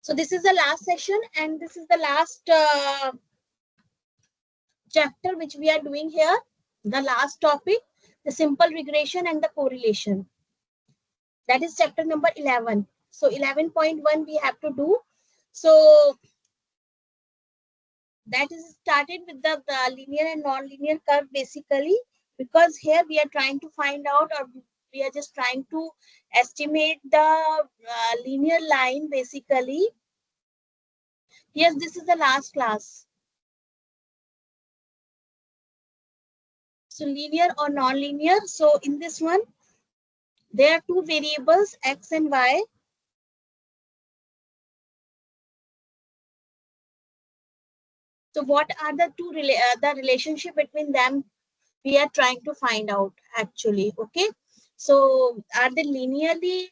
So this is the last session, and this is the last chapter which we are doing here. The last topic, the simple regression and the correlation. That is chapter number 11. So 11.1 we have to do. So that is started with the linear and non-linear curve basically, because here we are trying to find out, or we are just trying to estimate the linear line basically. Yes, this is the last class. So linear or non-linear. So in this one, there are two variables, x and y. So what are the two the relationship between them? We are trying to find out actually. Okay. So are they linearly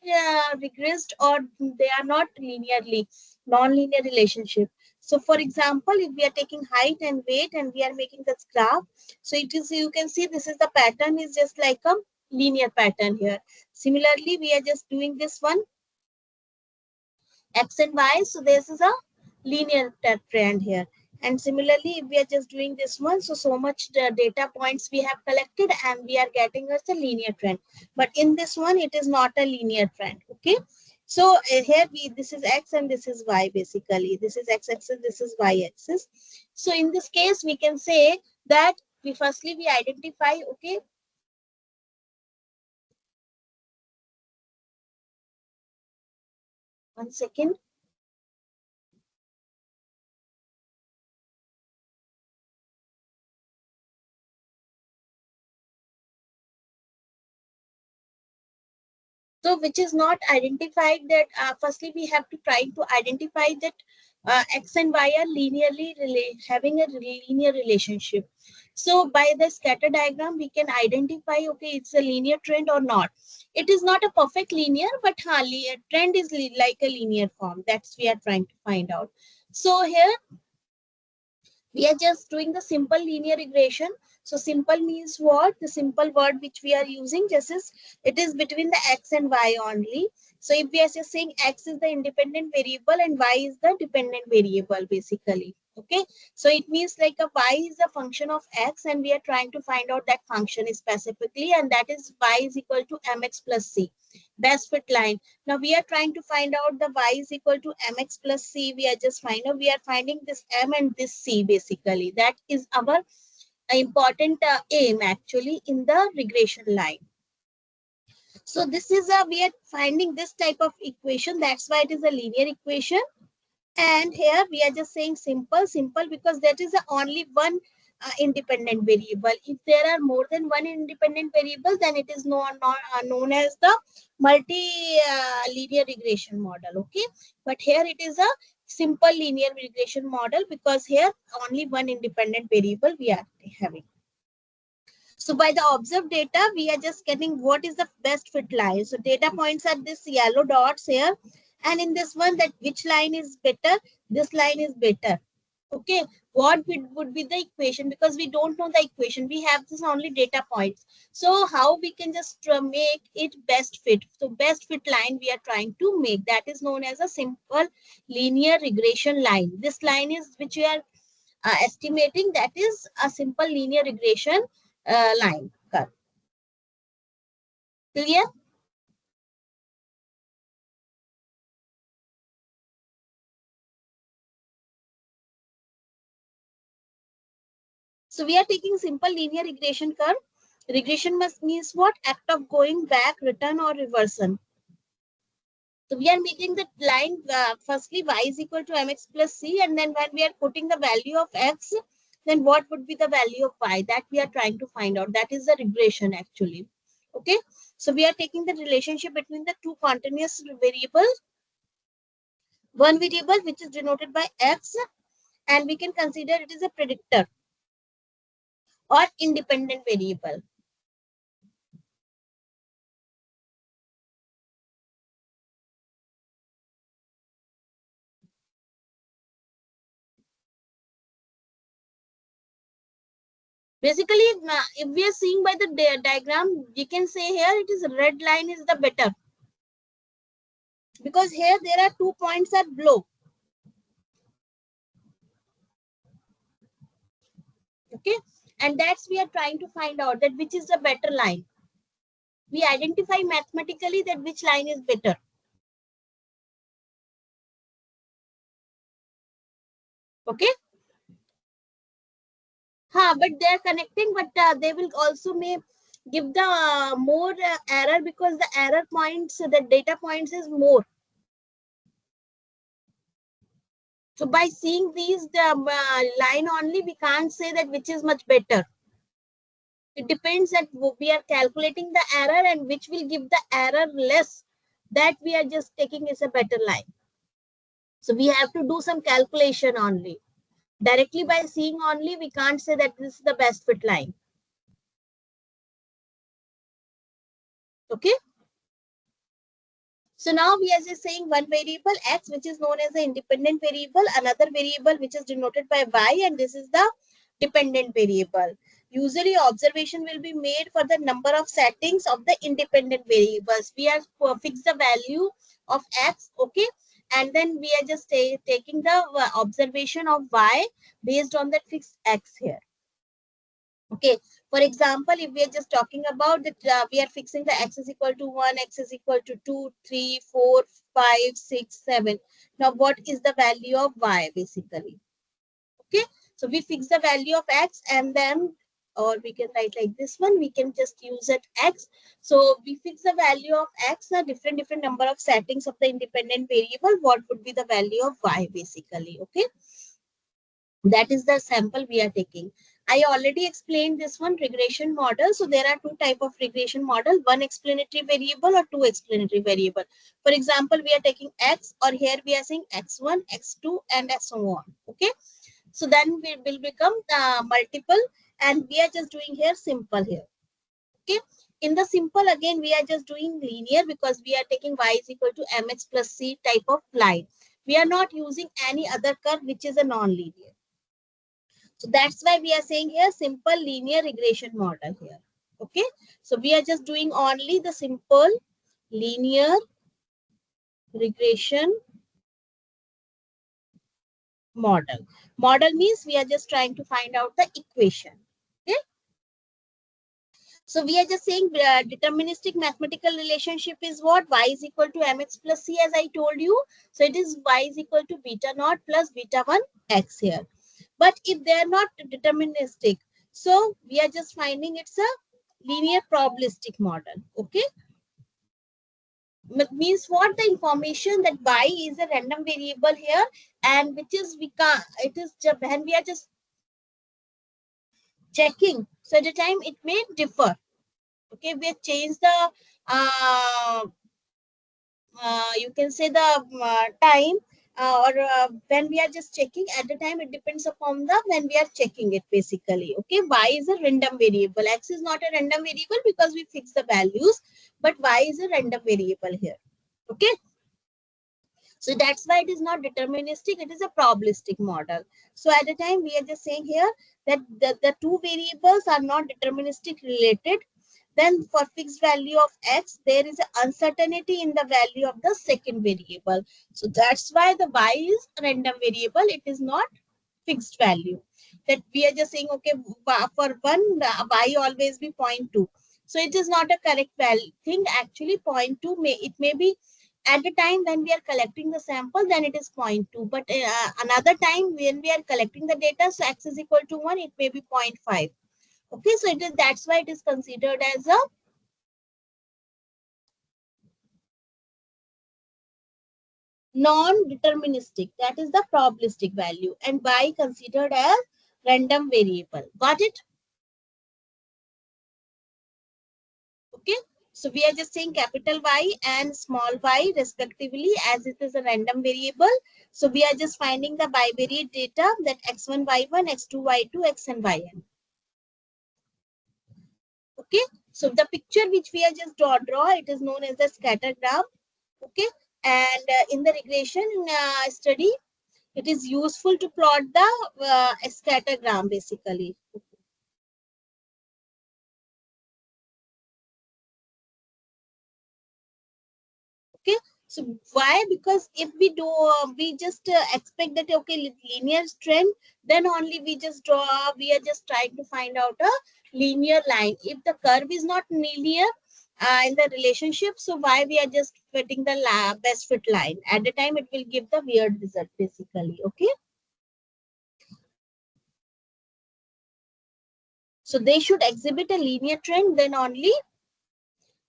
regressed, or they are not linearly, non-linear relationship? So for example, if we are taking height and weight and we are making this graph, so it is, you can see this is the pattern is just like a linear pattern here. Similarly, we are just doing this one, x and y. So this is a linear trend here. And similarly, if we are just doing this one, so much data points we have collected and we are getting us a linear trend. But in this one, it is not a linear trend. Okay. So here this is x and this is y basically. This is x axis, this is y axis. So in this case, we can say that we identify, okay, one second. So which is not identified, that firstly we have to try to identify that x and y are linearly having a linear relationship. So by the scatter diagram, we can identify, okay, it's a linear trend or not. It is not a perfect linear, but a trend is like a linear form. That's we are trying to find out. So here we are just doing the simple linear regression. So simple means what? The simple word which we are using just is, it is between the x and y only. So if we are just saying x is the independent variable and y is the dependent variable basically. Okay. So it means like a y is a function of x and we are trying to find out that function specifically, and that is y is equal to mx plus c. Best fit line. Now we are trying to find out the y is equal to mx plus c. We are just finding this m and this c basically. That is our important aim actually in the regression line. So this is we are finding this type of equation. That's why it is a linear equation. And here we are just saying simple because that is the only one independent variable. If there are more than one independent variable, then it is known as the multi-linear regression model. Okay, but here it is a simple linear regression model because here only one independent variable we are having. So by the observed data, we are just getting what is the best fit line. So data points are this yellow dots here. And in this one, that which line is better, this line is better. Okay, what would be the equation? Because we don't know the equation. We have this only data points. So how we can just make it best fit? So best fit line we are trying to make. That is known as a simple linear regression line. This line is which we are estimating, that is a simple linear regression line curve. Clear? So we are taking simple linear regression curve. Regression must means what? Act of going back, return, or reversion. So we are making the line firstly y is equal to mx plus c, and then when we are putting the value of x, then what would be the value of y? That we are trying to find out. That is the regression actually. Okay. So we are taking the relationship between the two continuous variables. One variable which is denoted by x, and we can consider it is a predictor or independent variable. Basically, if we are seeing by the diagram, we can say here it is red line is the better, because here there are 2 points are below. Okay, and that's we are trying to find out that which is the better line. We identify mathematically that which line is better. Okay, but they are connecting, but they will also may give the more error, because the error points, the data points is more. So by seeing these the line only, we can't say that which is much better. It depends that we are calculating the error, and which will give the error less, that we are just taking as a better line. So we have to do some calculation only. Directly by seeing only, we can't say that this is the best fit line. Okay. So now we are just saying one variable x, which is known as the independent variable, another variable which is denoted by y, and this is the dependent variable. Usually observation will be made for the number of settings of the independent variables. We are fix the value of x, okay, and then we are just taking the observation of y based on that fixed x here. Okay, for example, if we are just talking about that, we are fixing the x is equal to 1, x is equal to 2, 3, 4, 5, 6, 7. Now, what is the value of y basically? Okay, so we fix the value of x, and then, or we can write like this one, we can just use it x. So we fix the value of x, a different number of settings of the independent variable. What would be the value of y basically? Okay. That is the sample we are taking. I already explained this one, regression model. So there are two type of regression model, one explanatory variable or two explanatory variable. For example, we are taking x, or here we are saying x1, x2 and so on. Okay. So then we will become multiple, and we are just doing here simple here. Okay. In the simple, again, we are just doing linear, because we are taking y is equal to mx plus c type of line. We are not using any other curve which is a non-linear. So that's why we are saying here simple linear regression model here. Okay. So we are just doing only the simple linear regression model. Model means we are just trying to find out the equation. Okay. So we are just saying deterministic mathematical relationship is what? Y is equal to mx plus c, as I told you. So it is y is equal to beta naught plus beta 1 x here. But if they are not deterministic, so we are just finding it's a linear probabilistic model. Okay. Means what? The information that y is a random variable here, and which is we can, it is when we are just checking, so at the time it may differ. Okay, we have changed the you can say the time, or when we are just checking, at the time it depends upon the when we are checking it basically. Okay, y is a random variable, x is not a random variable because we fix the values, but y is a random variable here. Okay, so that's why it is not deterministic, it is a probabilistic model. So at the time we are just saying here that the two variables are not deterministic related. Then for fixed value of x, there is an uncertainty in the value of the second variable. So that's why the y is a random variable. It is not fixed value. That we are just saying, okay, for one, the y always be 0.2. So it is not a correct value thing. Actually, 0.2 it may be at the time when we are collecting the sample, then it is 0.2. But another time when we are collecting the data, so x is equal to 1, it may be 0.5. Okay, so it is, that's why it is considered as a non-deterministic, that is the probabilistic value, and y considered as random variable. Got it? Okay, so we are just saying capital Y and small y respectively, as it is a random variable. So we are just finding the bivariate data, that x1 y1, x2 y2, xn yn. Okay, so the picture which we are just draw, it is known as the scatter graph. Okay, and in the regression study, it is useful to plot the scattergram basically. Okay, So why? Because if we do, we just expect that okay, linear trend, then only we just draw. We are just trying to find out a linear line. If the curve is not linear in the relationship, so why we are just fitting the best fit line? At the time, it will give the weird result basically. Okay. So they should exhibit a linear trend, then only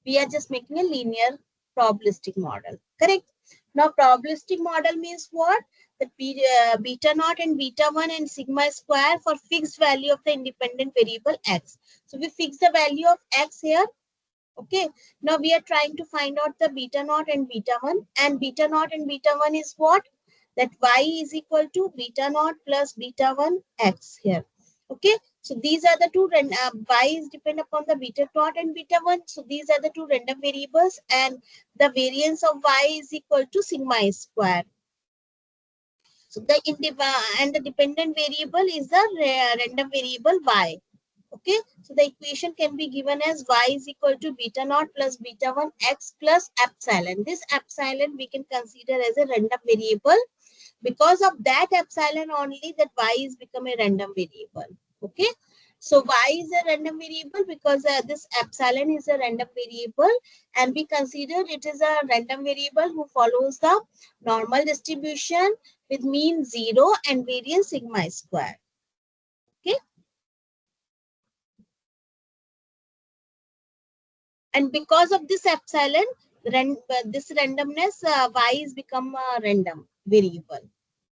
we are just making a linear probabilistic model. Correct? Now, probabilistic model means what? That beta naught and beta 1 and sigma square for fixed value of the independent variable x. So we fix the value of x here. Okay. Now we are trying to find out the beta naught and beta 1. And beta naught and beta 1 is what? That y is equal to beta naught plus beta 1 x here. Okay. So these are the two, y is depend upon the beta naught and beta 1. So these are the two random variables, and the variance of y is equal to sigma square. So the dependent variable is the random variable y. Okay, so the equation can be given as y is equal to beta naught plus beta 1 x plus epsilon. This epsilon we can consider as a random variable. Because of that epsilon only, that y is become a random variable. Okay, so y is a random variable because this epsilon is a random variable, and we consider it is a random variable who follows the normal distribution with mean 0 and variance sigma square. Okay, and because of this epsilon, this randomness, y is become a random variable.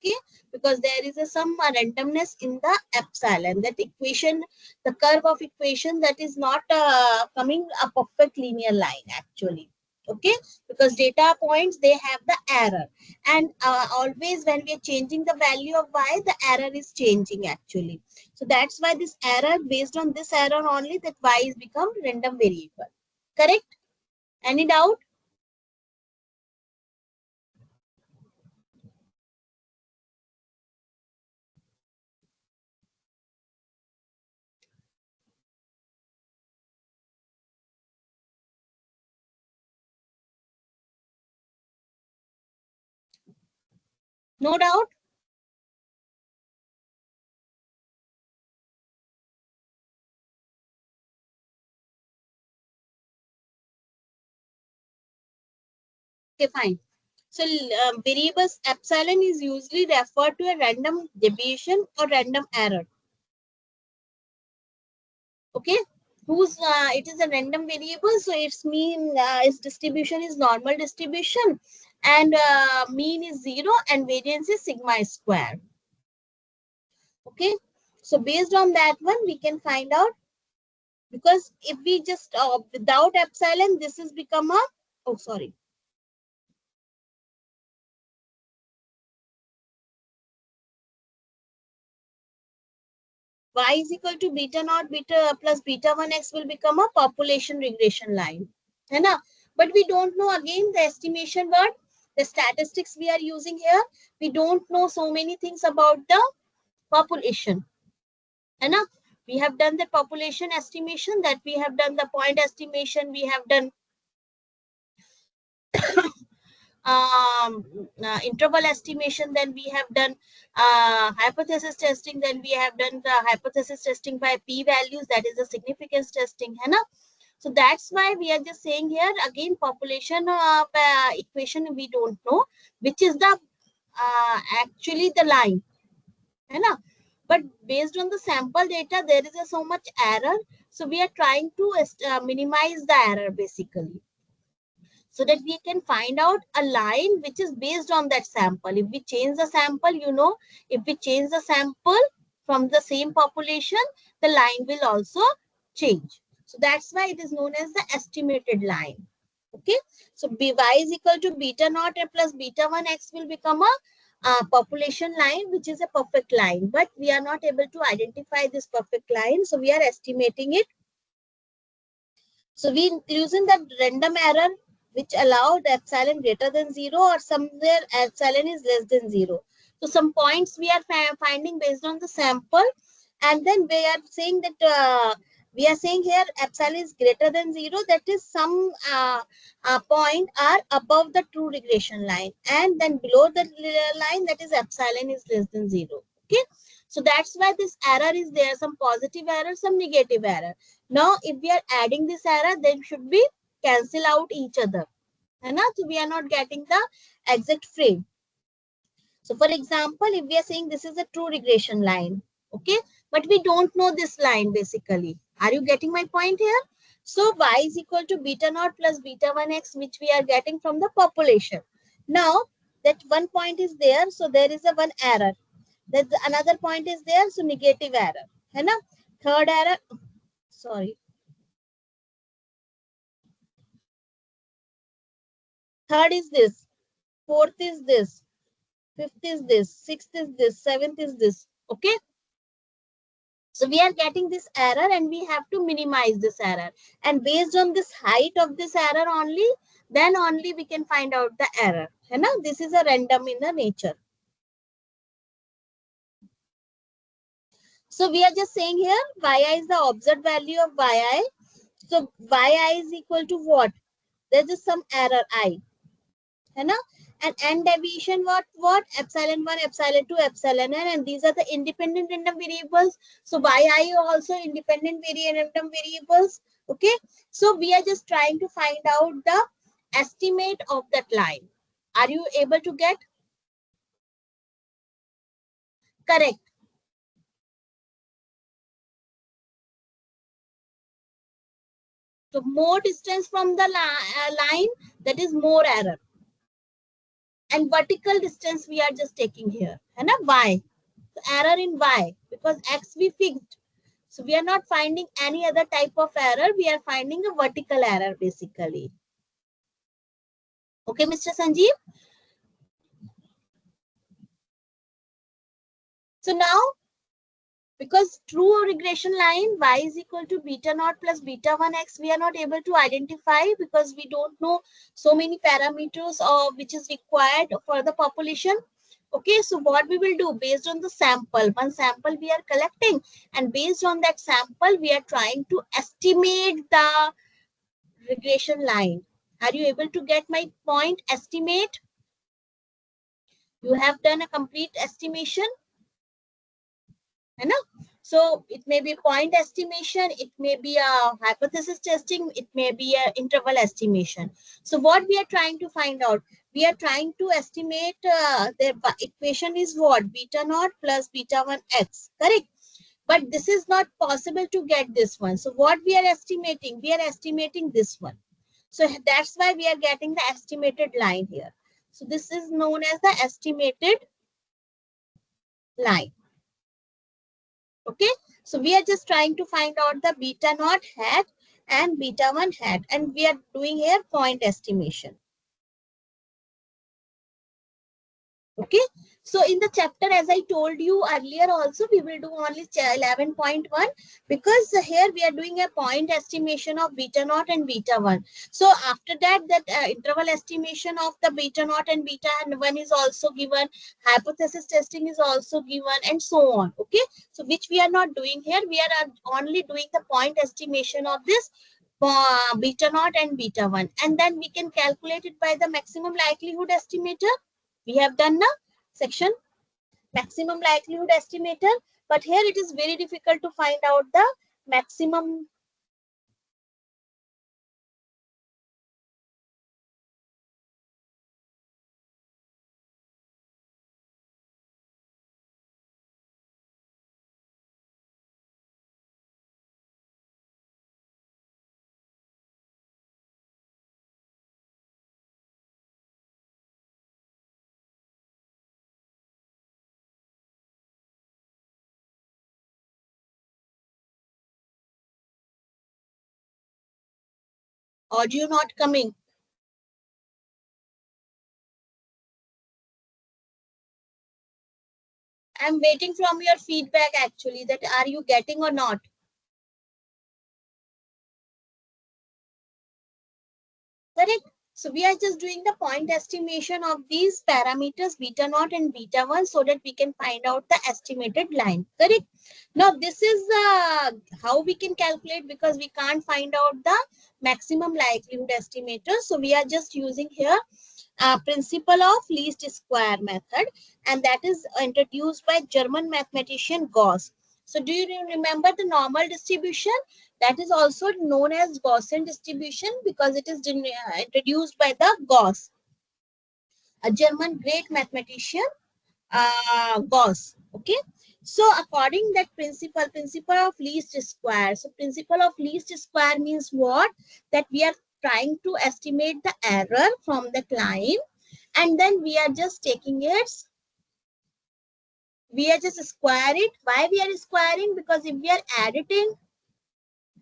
Okay, because there is some randomness in the epsilon. That equation, the curve of equation, that is not coming a perfect linear line actually. Okay, because data points, they have the error, and always when we are changing the value of y, the error is changing actually. So that's why this error, based on this error only, that y is become random variable. Correct? Any doubt? No doubt? Okay, fine. So variables epsilon is usually referred to a random deviation or random error. Okay, whose it is a random variable, so its mean, its distribution is normal distribution, and mean is 0 and variance is sigma square. Okay, so based on that one, we can find out, because if we just without epsilon, this is become a, oh sorry, y is equal to beta naught beta plus beta 1 x will become a population regression line. है ना? But we don't know again the estimation word, the statistics we are using here. We don't know so many things about the population. है ना? We have done the population estimation, that we have done the point estimation, we have done interval estimation, then we have done hypothesis testing, then we have done the hypothesis testing by p-values, that is the significance testing, hai na? So that's why we are just saying here again, population equation we don't know which is the actually the line, hai na? But based on the sample data, there is so much error, so we are trying to minimize the error basically, so that we can find out a line which is based on that sample. If we change the sample, if we change the sample from the same population, the line will also change. So that's why it is known as the estimated line. Okay, so y is equal to beta naught plus beta 1 x will become a population line, which is a perfect line, but we are not able to identify this perfect line, so we are estimating it. So we using the random error, which allow the epsilon greater than 0 or somewhere epsilon is less than 0. So some points we are finding based on the sample, and then we are saying that We are saying here epsilon is greater than 0. That is some point are above the true regression line, and then below the line, that is epsilon is less than 0. Okay. So that's why this error is there, some positive error, some negative error. Now, if we are adding this error, then should be cancel out each other. So we are not getting the exact frame. So for example, if we are saying this is a true regression line, okay, but we don't know this line basically. Are you getting my point here? So y is equal to beta naught plus beta 1x, which we are getting from the population. Now that one point is there, so there is a one error. That another point is there, so negative error. Third error, sorry. Third is this. Fourth is this. Fifth is this. Sixth is this. Seventh is this. Okay. So we are getting this error and we have to minimize this error. And based on this height of this error only, then only we can find out the error. This is a random in the nature. So we are just saying here, yi is the observed value of yi. So yi is equal to what? There is some error I. And n deviation what? Epsilon 1, epsilon 2, epsilon n, and these are the independent random variables. So yi also independent random variables. Okay. So we are just trying to find out the estimate of that line. Are you able to get? Correct. So more distance from the line, that is more error. And vertical distance we are just taking here. Y. So error in y, because x we fixed. So we are not finding any other type of error. We are finding a vertical error basically. Okay, Mr. Sanjeev. So now, because true regression line y is equal to beta naught plus beta 1x, we are not able to identify because we don't know so many parameters which is required for the population. Okay, so what we will do based on the sample, one sample we are collecting, and based on that sample, we are trying to estimate the regression line. Are you able to get my point? Estimate. You have done a complete estimation. So it may be point estimation, it may be a hypothesis testing, it may be an interval estimation. So what we are trying to find out? We are trying to estimate the equation is what? Beta naught plus beta 1x, correct? But this is not possible to get this one. So what we are estimating? We are estimating this one. So that's why we are getting the estimated line here. So this is known as the estimated line. Okay. So we are just trying to find out the beta naught hat and beta 1 hat. And we are doing here point estimation. Okay. So in the chapter, as I told you earlier also, we will do only 11.1 because here we are doing a point estimation of beta naught and beta 1. So after that, interval estimation of the beta naught and beta 1 is also given. Hypothesis testing is also given, and so on. Okay. So which we are not doing here. We are only doing the point estimation of this beta naught and beta 1. And then we can calculate it by the maximum likelihood estimator. We have done the section maximum likelihood estimator, but here it is very difficult to find out the maximum. Audio not coming. I'm waiting from your feedback actually, that are you getting or not? Correct. So we are just doing the point estimation of these parameters beta naught and beta 1 so that we can find out the estimated line. Correct? Now this is how we can calculate, because we can't find out the maximum likelihood estimator. So we are just using here principle of least square method, and that is introduced by German mathematician Gauss. So do you remember the normal distribution? That is also known as Gaussian distribution because it is introduced by the Gauss, a German great mathematician, Gauss. Okay. So according that principle of least square. So principle of least square means what? That we are trying to estimate the error from the line, and then we are just taking it, we are just square it. Why we are squaring? Because if we are editing,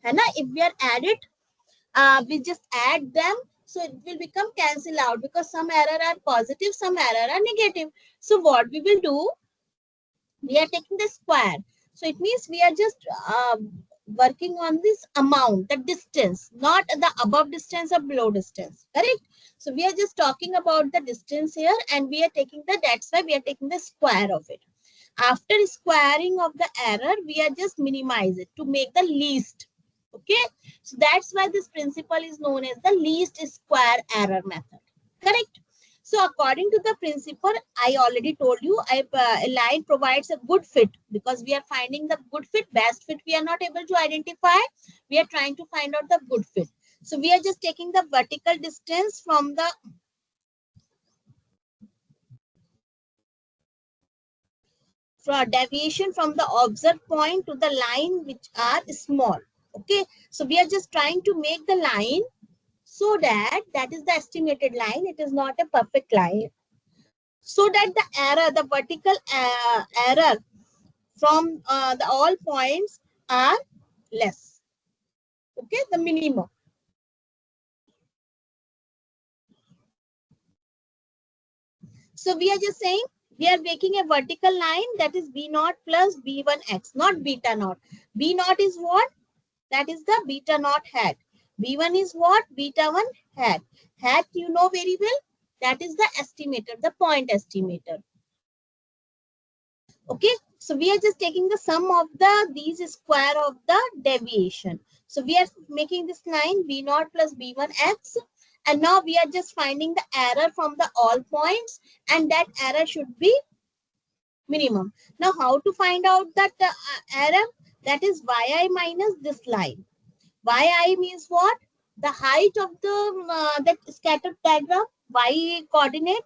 if we are added, we just add them, so it will become cancel out, because some error are positive, some error are negative. So what we will do, we are taking the square. So it means we are just working on this amount, the distance, not the above distance or below distance. Correct? So we are just talking about the distance here, and we are taking the, that's why we are taking the square of it. After squaring of the error, we are just minimize it to make the least. Okay, so that's why this principle is known as the least square error method. Correct? So according to the principle, I already told you, a line provides a good fit, because we are finding the good fit. Best fit we are not able to identify. We are trying to find out the good fit. So we are just taking the vertical distance from the deviation from the observed point to the line, which are small. Okay, so we are just trying to make the line so that is the estimated line. It is not a perfect line. So that the error, the vertical error from the all points are less. Okay, the minimum. So we are just saying we are making a vertical line, that is b naught plus b1x, not beta naught. B naught is what? That is the beta naught hat. B1 is what? Beta 1 hat. Hat you know very well. That is the estimator, the point estimator. Okay, so we are just taking the sum of the these square of the deviation. So we are making this line b naught plus b1x, and now we are just finding the error from the all points, and that error should be minimum. Now how to find out that error? That is yi minus this line. Yi means what? The height of the that scattered diagram, y coordinate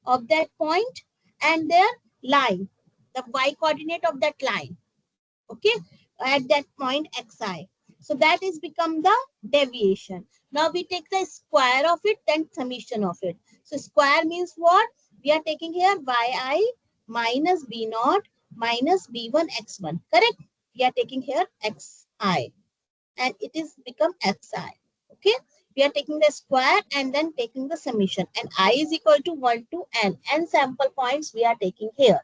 of that point, and their line, the y coordinate of that line. Okay, at that point xi. So that is become the deviation. Now we take the square of it, then summation of it. So square means what? We are taking here yi minus b naught minus b1 x1. Correct? We are taking here xi, and it is become xi. Okay, we are taking the square and then taking the summation, and I is equal to 1 to n sample points we are taking here.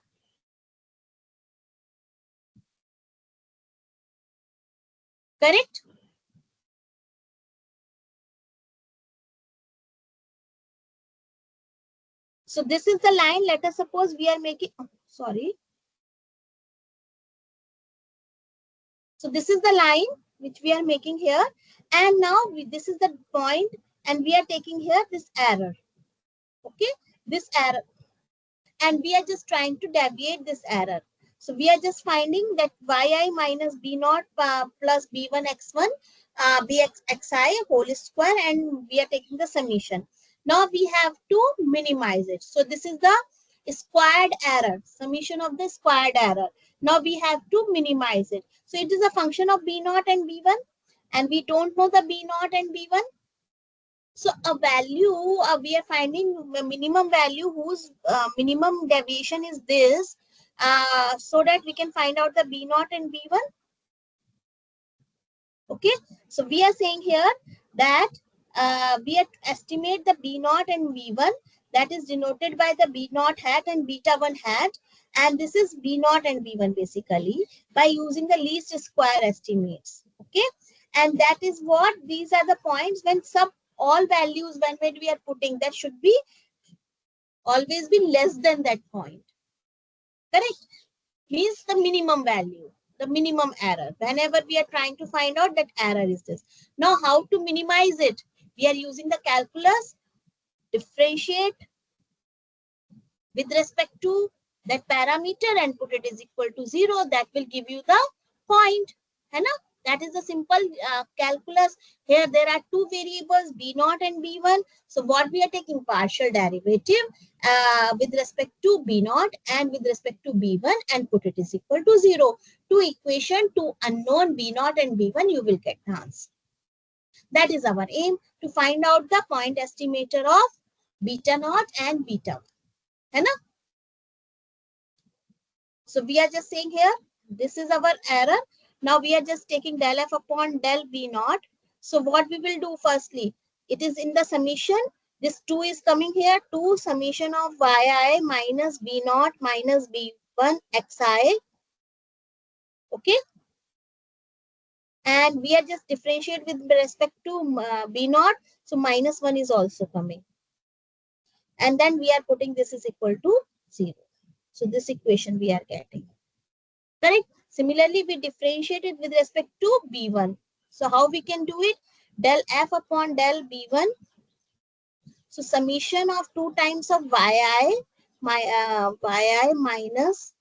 Correct? So this is the line. Let us suppose we are making, sorry. So this is the line which we are making here, and now this is the point, and we are taking here this error. Okay, this error, and we are just trying to deviate this error. So we are just finding that yi minus b naught plus b1 x1 bx xi whole square, and we are taking the summation. Now we have to minimize it. So this is the squared error, summation of the squared error. Now we have to minimize it. So it is a function of b naught and b1, and we don't know the b naught and b1. So a value, we are finding a minimum value whose minimum deviation is this, so that we can find out the B naught and B1. Okay, so we are saying here that we estimate the B naught and B1, that is denoted by the B naught hat and beta 1 hat, and this is B naught and B1 basically, by using the least square estimates. Okay, and that is what, these are the points when sub all values when we are putting, that should be always be less than that point. Correct? Means the minimum value, the minimum error. Whenever we are trying to find out that error is this. Now, how to minimize it? We are using the calculus, differentiate with respect to that parameter and put it is equal to 0. That will give you the point. Hai na? That is the simple calculus. Here there are two variables, B0 and B1. So what we are taking partial derivative with respect to B0 and with respect to B1 and put it is equal to 0. To equation to unknown B0 and B1, you will get the answer. That is our aim, to find out the point estimator of beta naught and beta 1. Hai na? So we are just saying here, this is our error. Now we are just taking del f upon del b naught. So what we will do firstly, it is in the summation. This 2 is coming here, 2 summation of yi minus b naught minus b1 xi. Okay. And we are just differentiate with respect to b naught. So minus 1 is also coming. And then we are putting this is equal to 0. So this equation we are getting. Correct? Similarly, we differentiate it with respect to B1. So how we can do it? Del F upon del B1. So summation of 2 times of yi minus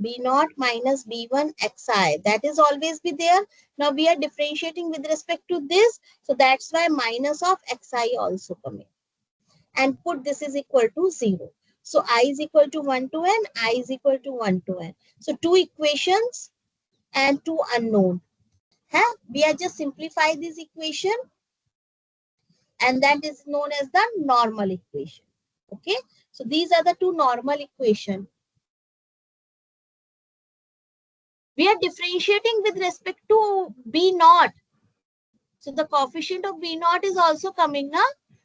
B0 minus B1 xi. That is always be there. Now we are differentiating with respect to this. So that's why minus of xi also coming. And put this is equal to 0. So I is equal to 1 to n, I is equal to 1 to n. So two equations and two unknown. Huh? We are just simplify this equation and that is known as the normal equation. Okay. So these are the two normal equation. We are differentiating with respect to B naught. So the coefficient of B naught is also coming now.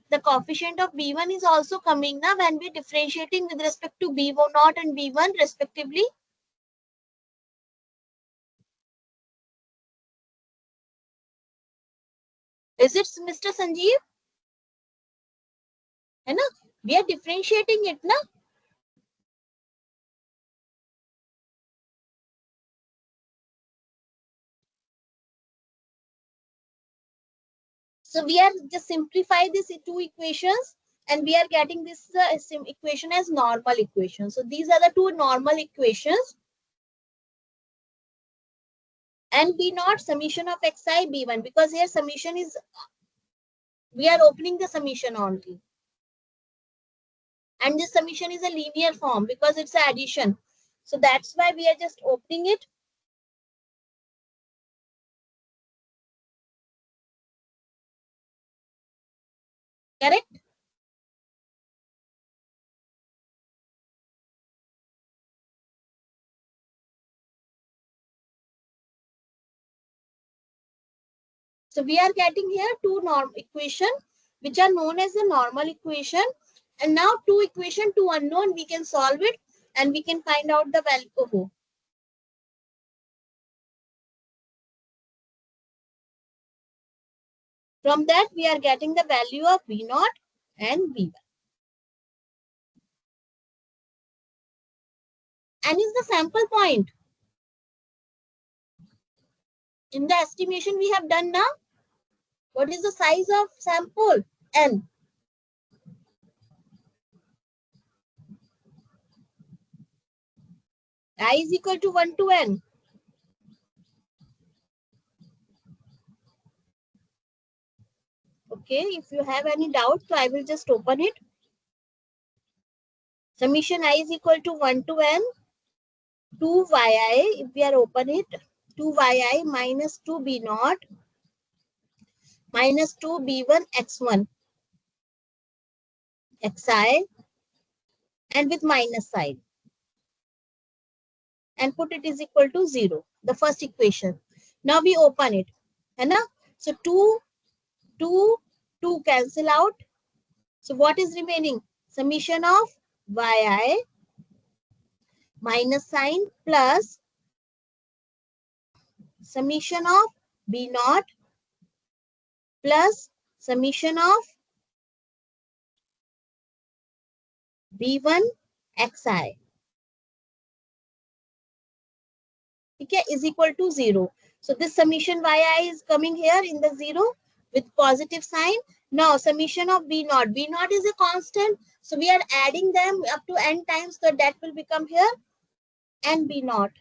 The coefficient of B1 is also coming now when we are differentiating with respect to B0 and B1 respectively. Is it Mr. Sanjeev? है ना? We are differentiating it ना? So we are just simplify these two equations and we are getting this equation as normal equation. So these are the two normal equations. And B naught summation of xi b1, because here summation is, we are opening the summation only. And this summation is a linear form because it's an addition. So that's why we are just opening it. Correct? So we are getting here two normal equation which are known as the normal equation. And now two equation, two unknown, we can solve it and we can find out the value. Oh. From that, we are getting the value of B0 and B1. And is the sample point. In the estimation we have done now, what is the size of sample? N. I is equal to 1 to n. Okay, if you have any doubt, so I will just open it. Summation I is equal to 1 to n, 2 yi, if we are open it, 2 yi minus 2 b0 minus 2 b1 x1 xi and with minus sign. And put it is equal to 0, the first equation. Now we open it. Hai na? So 2 cancel out. So what is remaining? Summation of yi minus sign plus summation of b0 plus summation of B1 xi, okay, is equal to 0. So this summation yi is coming here in the 0 with positive sign. Now summation of B naught. B naught is a constant. So we are adding them up to n times. So that will become here n B naught.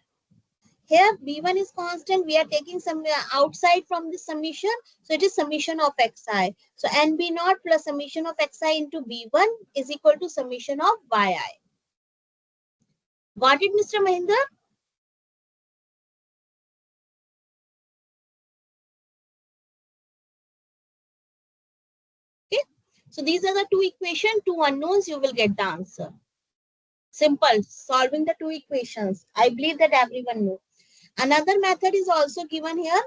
Here B1 is constant. We are taking some outside from the summation. So it is summation of xi. So nb naught plus summation of xi into B1 is equal to summation of yi. Got it, Mr. Mahinder? Okay. So these are the two equations, two unknowns. You will get the answer. Simple. Solving the two equations. I believe that everyone knows. Another method is also given here.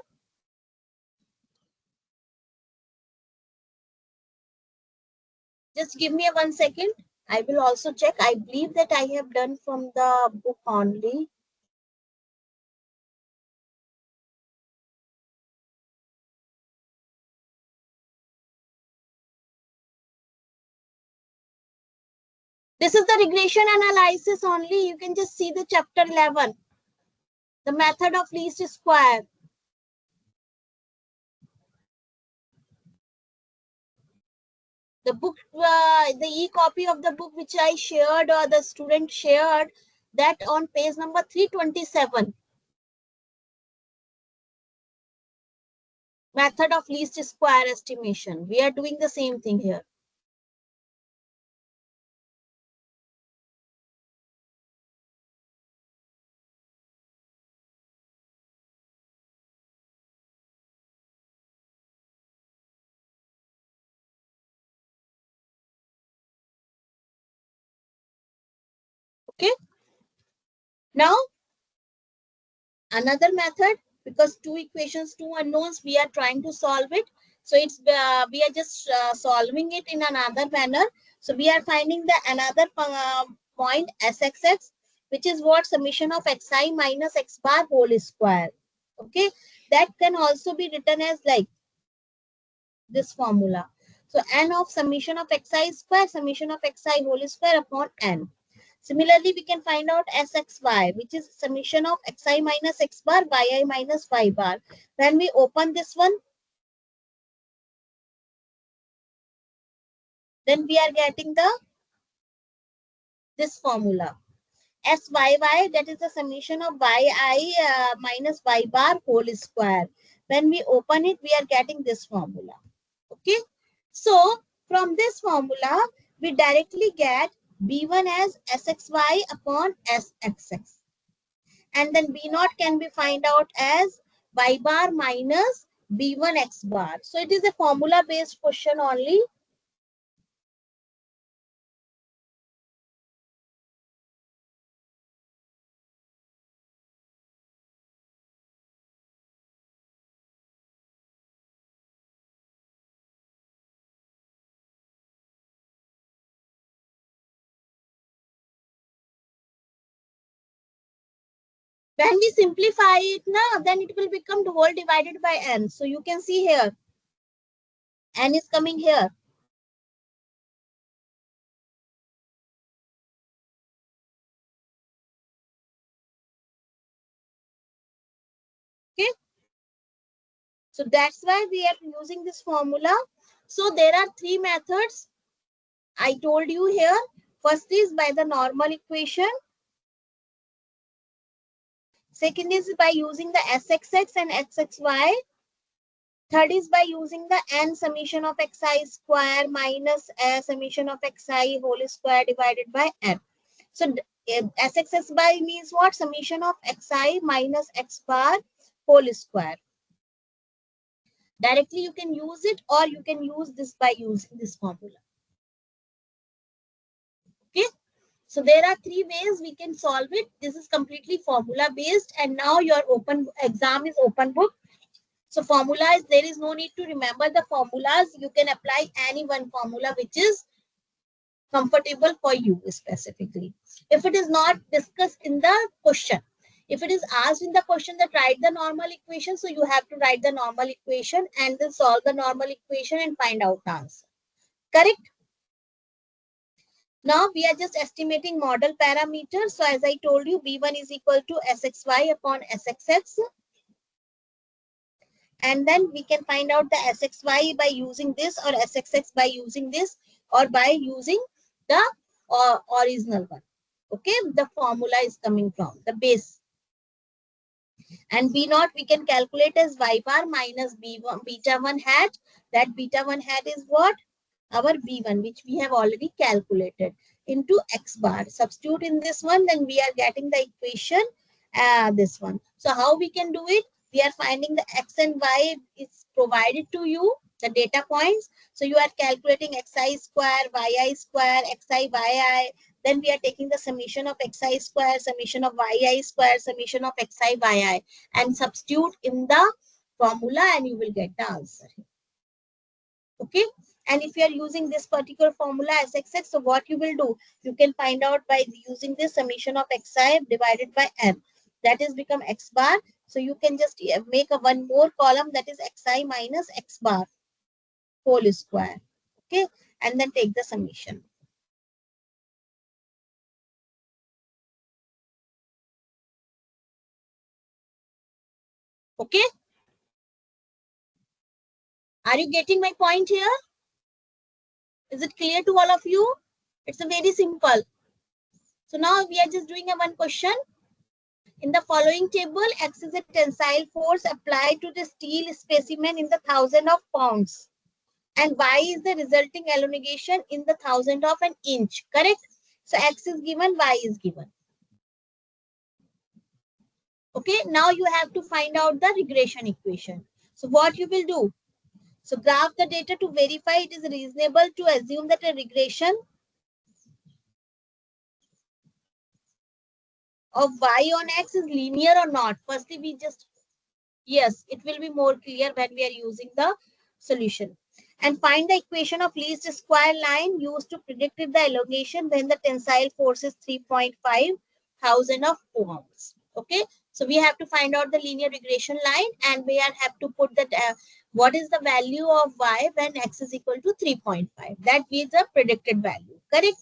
Just give me a 1 second. I will also check. I believe that I have done from the book only. This is the regression analysis only. You can just see the chapter 11. The method of least square. The book, the e-copy of the book which I shared or the student shared, that on page number 327. Method of least square estimation. We are doing the same thing here. Okay. Now, another method, because two equations, two unknowns, we are trying to solve it. So it's we are just solving it in another manner. So we are finding the another point sxx, which is what summation of xi minus x bar whole square. Okay, that can also be written as like this formula. So n of summation of xi square, summation of xi whole square upon n. Similarly, we can find out sxy, which is summation of xi minus x bar, yi minus y bar. When we open this one, then we are getting this formula. Syy, that is the summation of yi minus y bar whole square. When we open it, we are getting this formula. Okay. So from this formula, we directly get B1 as Sxy upon Sxx. And then B naught can be find out as y bar minus B1 x bar. So it is a formula based question only. When we simplify it now, then it will become the whole divided by n. So you can see here, n is coming here. Okay. So that's why we are using this formula. So there are three methods I told you here. First is by the normal equation. Second is by using the sxx and xxy. Third is by using the n summation of xi square minus summation of xi whole square divided by n. So sxx by means what? Summation of xi minus x bar whole square. Directly you can use it, or you can use this by using this formula. Okay. So there are three ways we can solve it. This is completely formula based, and now your open exam is open book. So formula is, there is no need to remember the formulas. You can apply any one formula which is comfortable for you specifically. If it is not discussed in the question, If it is asked in the question that write the normal equation, so you have to write the normal equation and then solve the normal equation and find out the answer. Correct? Now we are just estimating model parameters. So as I told you, B1 is equal to Sxy upon Sxx. And then we can find out the Sxy by using this, or Sxx by using this, or by using the original one. Okay, the formula is coming from the base. And B0 we can calculate as y bar minus B1 beta 1 hat. That beta 1 hat is what? Our B1, which we have already calculated, into x bar. Substitute in this one, then we are getting the equation, this one. So how we can do it? We are finding the x and y is provided to you, the data points. So you are calculating xi square, yi square, xi, yi. Then we are taking the summation of xi square, summation of yi square, summation of xi, yi, and substitute in the formula and you will get the answer. Okay. And if you are using this particular formula Sxx, so what you will do? You can find out by using this summation of xi divided by n. That is become x bar. So you can just make a one more column, that is xi minus x bar whole square. Okay. And then take the summation. Okay. Are you getting my point here? Is it clear to all of you? It's a very simple. So now we are just doing a one question. In the following table, X is a tensile force applied to the steel specimen in the thousand of pounds, and Y is the resulting elongation in the thousand of an inch. Correct? So X is given, Y is given. Okay, now you have to find out the regression equation. So what you will do? So graph the data to verify it is reasonable to assume that a regression of Y on X is linear or not. Firstly, we just, yes, it will be more clear when we are using the solution. And find the equation of least square line used to predict the elongation when the tensile force is 3.5 thousand of pounds. Okay, so we have to find out the linear regression line, and we have to put that what is the value of y when x is equal to 3.5. That is the predicted value. Correct?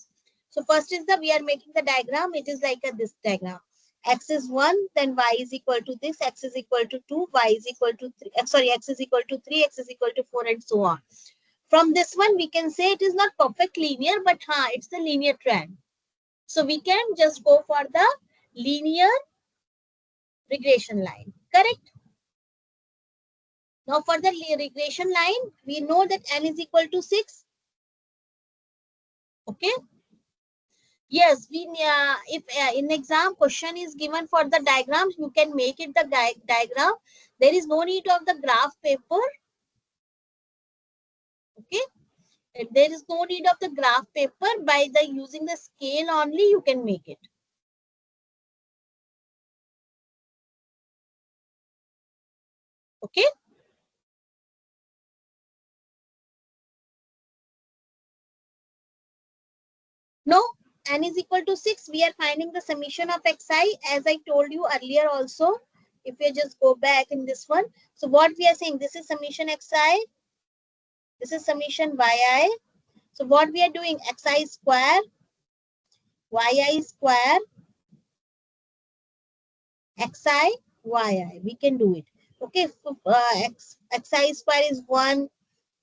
So first is the, we are making the diagram. It is like this diagram. X is 1, then y is equal to this, x is equal to 2, y is equal to 3, sorry, x is equal to 3, x is equal to 4, and so on. From this one, we can say it is not perfect linear, but it's the linear trend. So we can just go for the linear regression line. Correct? Now for the regression line, we know that n is equal to 6. Okay. Yes, we if in exam question is given for the diagrams, you can make it the diagram. There is no need of the graph paper. Okay. There is no need of the graph paper. By the using the scale only, you can make it. Okay. No, n is equal to 6. We are finding the summation of xi, as I told you earlier also. If we just go back in this one. So what we are saying, this is summation xi. This is summation yi. So what we are doing, xi square, yi square, xi, yi. We can do it. Okay, xi square is 1,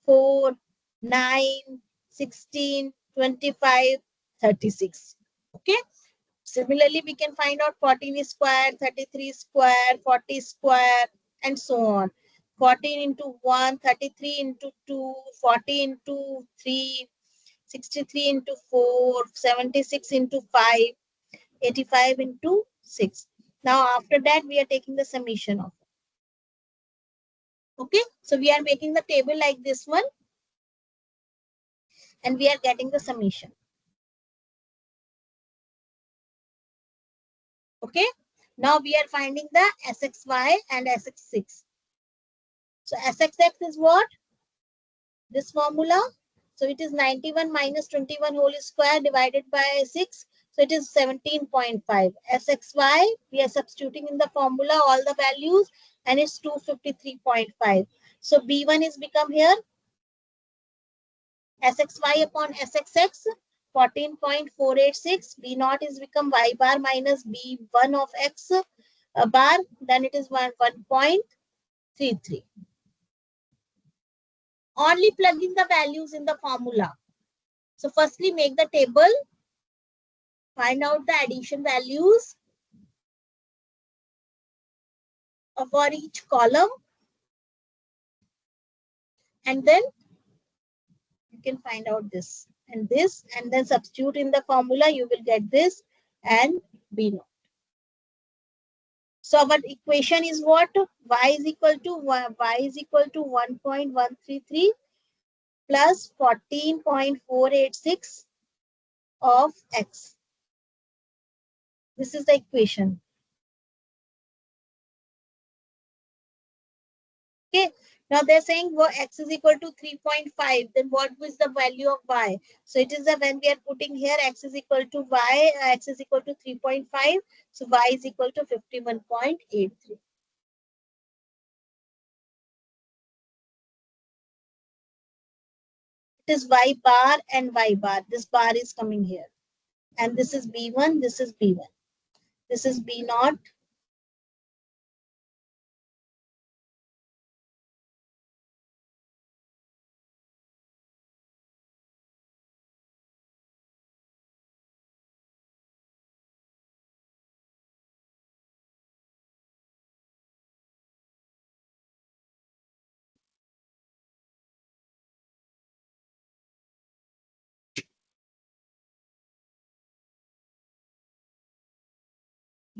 4, 9, 16, 25, 36. Okay. Similarly, we can find out 14 square, 33 square, 40 square, and so on. 14 into 1, 33 into 2, 40 into 3, 63 into 4, 76 into 5, 85 into 6. Now, after that, we are taking the summation of it. Okay, so we are making the table like this one, and we are getting the summation. Okay, now we are finding the SXY and SX6. So SXX is what? This formula. So it is 91 minus 21 whole square divided by 6. So it is 17.5. Sxy, we are substituting in the formula all the values and it's 253.5. So B1 is become here Sxy upon Sxx 14.486. B0 is become Y bar minus B1 of X bar, then it is 1.33. Only plug in the values in the formula. So firstly make the table, find out the addition values for each column, and then you can find out this and this, and then substitute in the formula, you will get this and B0. So our equation is what? Y is equal to 1.133 plus 14.486 of X. This is the equation. Okay. Now they're saying well, X is equal to 3.5. Then what was the value of Y? So it is when we are putting here X is equal to Y, X is equal to 3.5. So Y is equal to 51.83. It is Y bar and Y bar. This bar is coming here. And this is B1, this is B1. This is B0.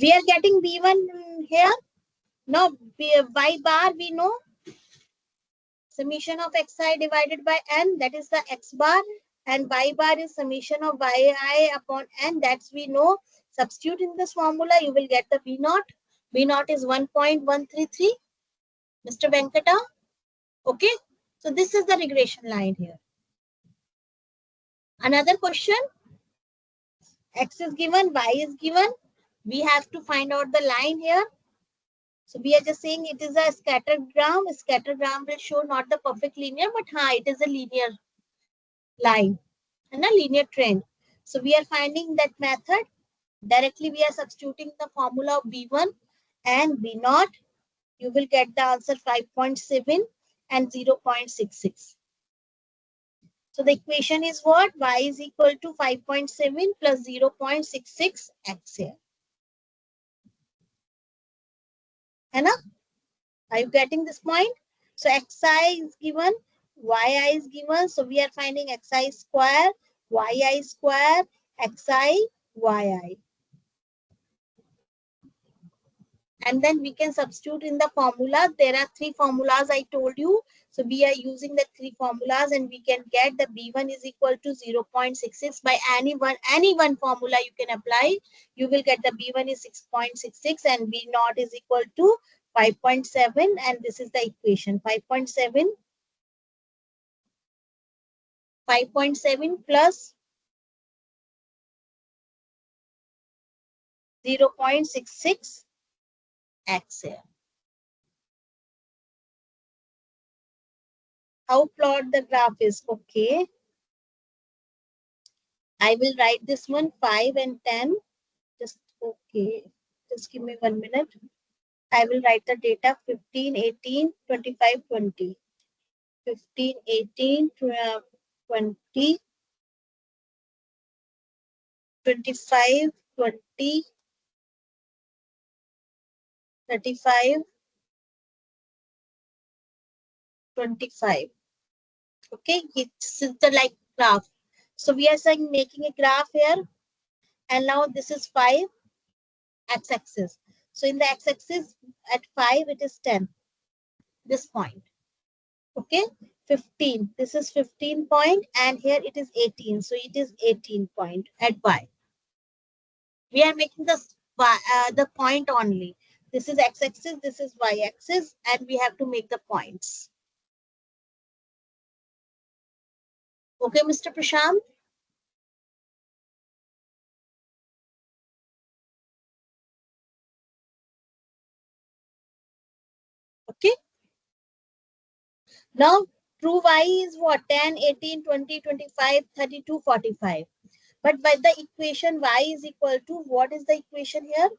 We are getting B1 here. No, Y bar we know. Summation of xi divided by n, that is the x bar, and y bar is summation of yi upon n, that's we know. Substitute in this formula, you will get the B0. B0 is 1.133. Mr. Venkata. Okay. So this is the regression line here. Another question. X is given, y is given. We have to find out the line here. So we are just saying it is a scattergram. Scattergram will show not the perfect linear, but it is a linear line and a linear trend. So we are finding that method. Directly we are substituting the formula of B1 and B0. You will get the answer 5.7 and 0.66. So the equation is what? Y is equal to 5.7 plus 0.66 x here. Are you getting this point? So xi is given, yi is given. So we are finding xi square, yi square, xi, yi. And then we can substitute in the formula. There are three formulas I told you. So we are using the three formulas and we can get the B1 is equal to 0.66 by any one formula you can apply. You will get the B1 is 6.66 and B0 is equal to 5.7, and this is the equation 5.7 plus 0.66 x here. How plot the graph is? Okay. I will write this one 5 and 10. Just okay. Just give me 1 minute. I will write the data 15, 18, 25, 20. 15, 18, 20, 25, 20, 35, 25. Okay, it's the like graph. So we are saying making a graph here, and now this is 5 x-axis. So in the x-axis at 5 it is 10. This point. Okay, 15. This is 15 point, and here it is 18. So it is 18 point at y. We are making the point only. This is x-axis, this is y-axis, and we have to make the points. Okay, Mr. Prashant? Now, true y is what? 10, 18, 20, 25, 32, 45. But by the equation y is equal to, what is the equation here?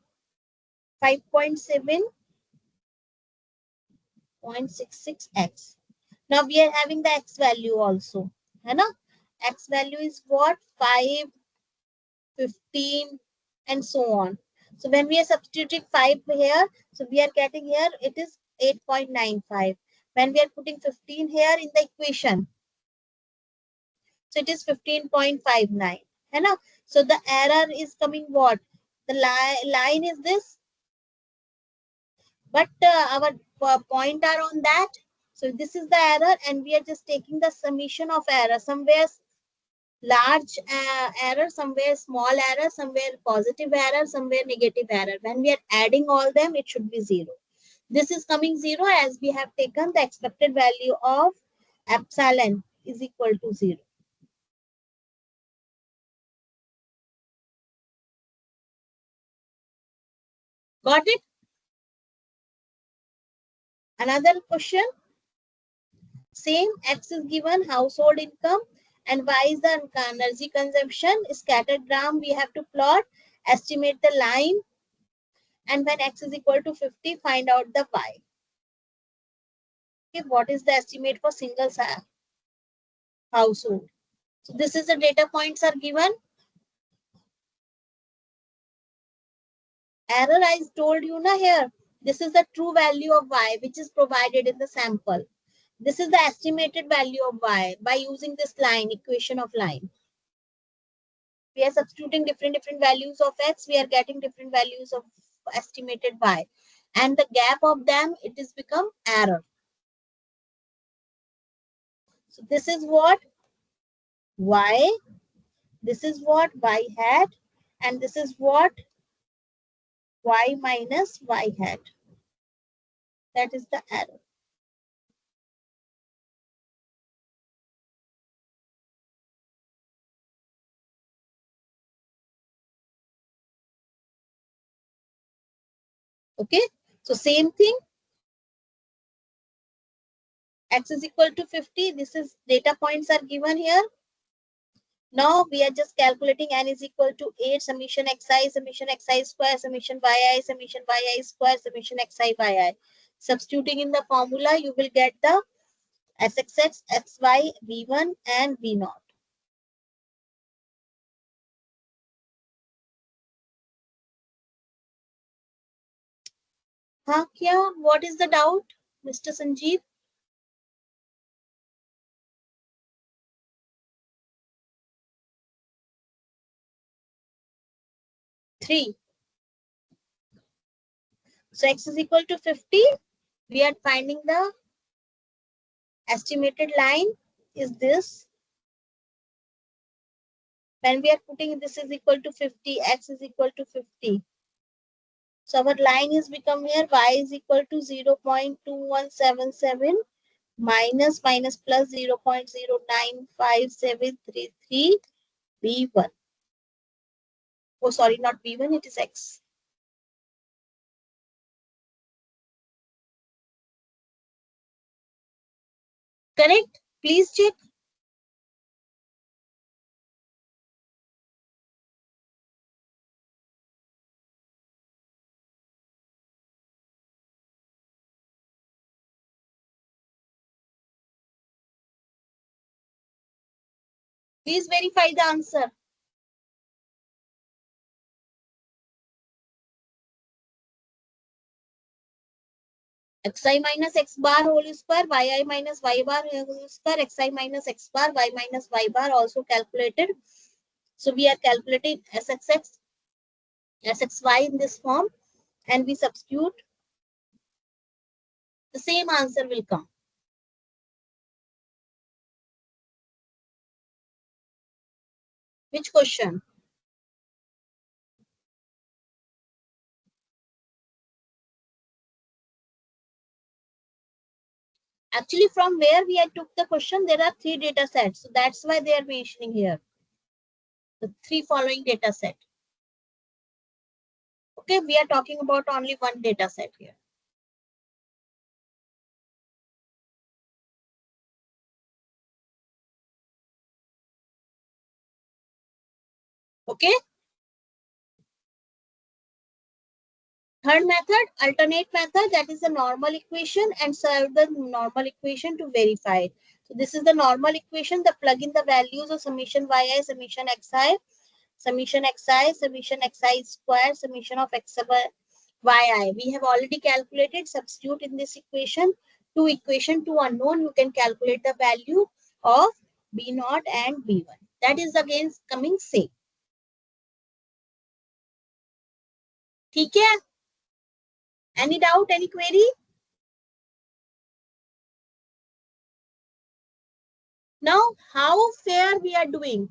5.7.66x. Now we are having the x value also. है ना? X value is what? 5, 15, and so on. So when we are substituting 5 here, so we are getting here, it is 8.95. When we are putting 15 here in the equation, so it is 15.59. है ना? So the error is coming what? The line is this, but our point are on that. So this is the error, and we are just taking the summation of error. Somewhere large error, somewhere small error, somewhere positive error, somewhere negative error. When we are adding all them, it should be 0. This is coming 0 as we have taken the expected value of epsilon is equal to 0. Got it? Another question. Same, X is given household income and Y is the energy consumption. Scattered gram we have to plot, estimate the line, and when X is equal to 50, find out the Y. Okay, what is the estimate for single household? So this is the data points are given. Error I told you na here. This is the true value of Y which is provided in the sample. This is the estimated value of Y by using this line, equation of line. We are substituting different values of X. We are getting different values of estimated Y. And the gap of them, it is become error. So this is what Y. This is what Y hat. And this is what Y minus Y hat. That is the error. Okay. So same thing. X is equal to 50. This is data points are given here. Now we are just calculating n is equal to 8 summation xi square summation yi square summation xi yi. Substituting in the formula, you will get the sxx, xy, v1 and v0. हाँ क्या? What is the doubt, Mr. Sanjeev? 3. So x is equal to 50. We are finding the estimated line is this. When we are putting this is equal to 50, x is equal to 50. So our line is become here y is equal to 0.2177 minus plus 0.09573 v1. Oh, sorry, not v1, it is x. Correct? Please check. Please verify the answer. Xi minus x bar whole square, yi minus y bar whole square, xi minus x bar, y minus y bar also calculated. So we are calculating sxx, sxy in this form, and we substitute. The same answer will come. Which question? Actually, from where we had took the question, there are 3 data sets. So that's why they are mentioning here. The 3 following data set. Okay, we are talking about only one data set here. Okay. Third method, alternate method, that is the normal equation and solve the normal equation to verify. So this is the normal equation, the plug in the values of summation yi, summation xi, summation xi, summation xi square, summation of yi. We have already calculated, substitute in this equation, two unknown, you can calculate the value of B0 and B1. That is again coming same. ठीक है? Any doubt, any query? Now, how fair we are doing?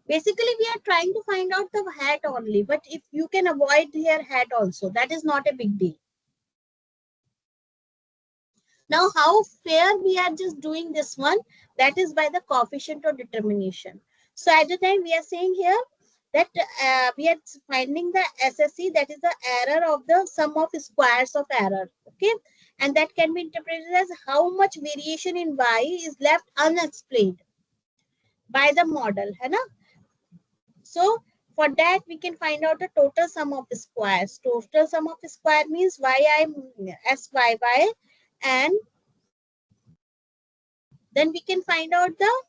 Basically, we are trying to find out the hat only, but if you can avoid here hat also, that is not a big deal. Now, how fair we are just doing this one, that is by the coefficient of determination. So at the time we are saying here that we are finding the SSE, that is the error of the sum of squares of error. Okay. And that can be interpreted as how much variation in Y is left unexplained by the model. है ना? So for that, we can find out the total sum of the squares. Total sum of the square means SYY, and then we can find out the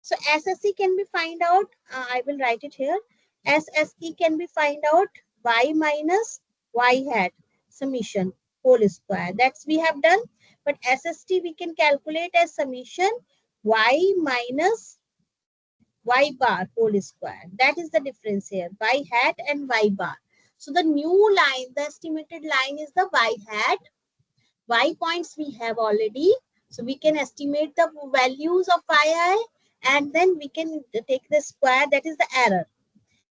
so SSE can be find out. I will write it here. SSE can be find out Y minus Y hat summation whole square. That's we have done. But SST we can calculate as summation Y minus Y bar whole square. That is the difference here. Y hat and Y bar. So the new line, the estimated line is the Y hat. Y points we have already. So we can estimate the values of yi, and then we can take the square, that is the error.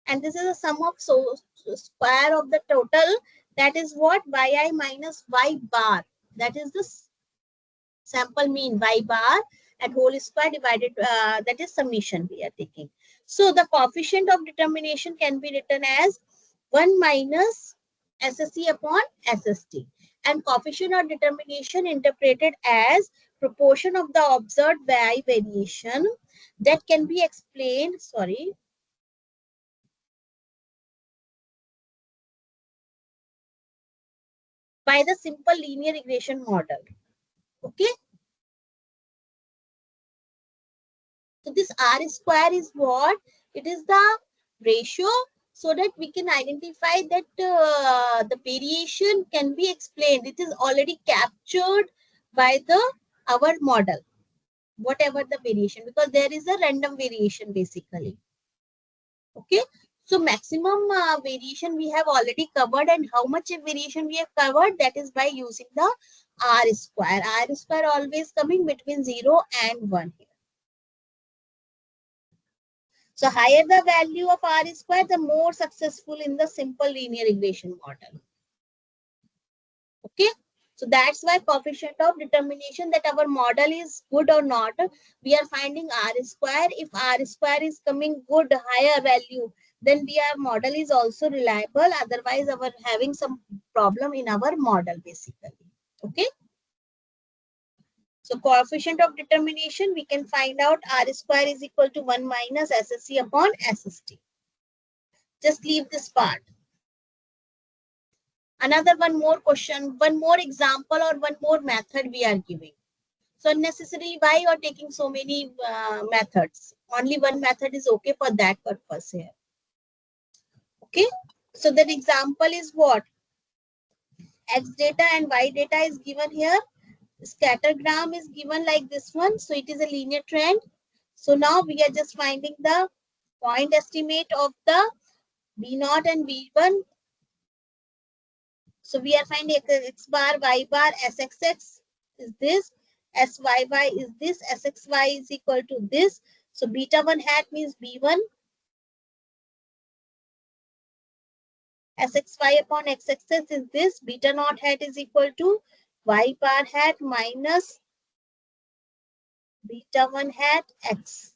And this is the sum of square of the total. That is what? Yi minus Y bar. That is the sample mean Y bar and whole square divided, that is summation we are taking. So the coefficient of determination can be written as 1 minus SSE upon SST. And coefficient of determination interpreted as proportion of the observed Y variation that can be explained, by the simple linear regression model. Okay. So this R square is what? It is the ratio so that we can identify that the variation can be explained. It is already captured by the our model, whatever the variation, because there is a random variation basically. Okay. So maximum variation we have already covered, and how much variation we have covered, that is by using the R square. R square always coming between 0 and 1 here. So higher the value of R square, the more successful in the simple linear regression model. Okay. So that's why coefficient of determination that our model is good or not, we are finding R square. If R square is coming good, higher value, then our model is also reliable. Otherwise, our having some problem in our model basically. Okay. So coefficient of determination, we can find out R square is equal to 1 minus SSE upon SST. Just leave this part. Another one more question, one more example, or one more method we are giving. So unnecessarily, why you are taking so many methods? Only one method is okay for that purpose here. Okay. So that example is what? X data and Y data is given here. Scattergram is given like this one. So it is a linear trend. So now we are just finding the point estimate of the B0 and B1. So we are finding X bar, Y bar, SXX is this, SYY is this, SXY is equal to this. So beta 1 hat means B1. SXY upon XXX is this. Beta naught hat is equal to Y bar hat minus beta 1 hat X.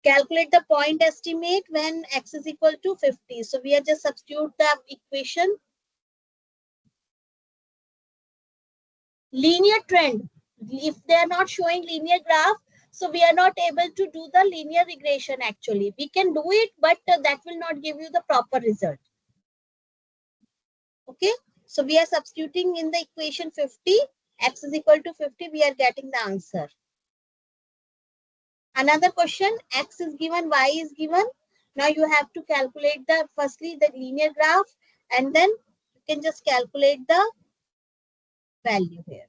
Calculate the point estimate when x is equal to 50. So we are just substitute the equation. Linear trend. If they are not showing linear graph, so we are not able to do the linear regression actually. We can do it, but that will not give you the proper result. Okay. So we are substituting in the equation 50. X is equal to 50. We are getting the answer. Another question, x is given, y is given. Now you have to calculate the firstly the linear graph, and then you can just calculate the value here.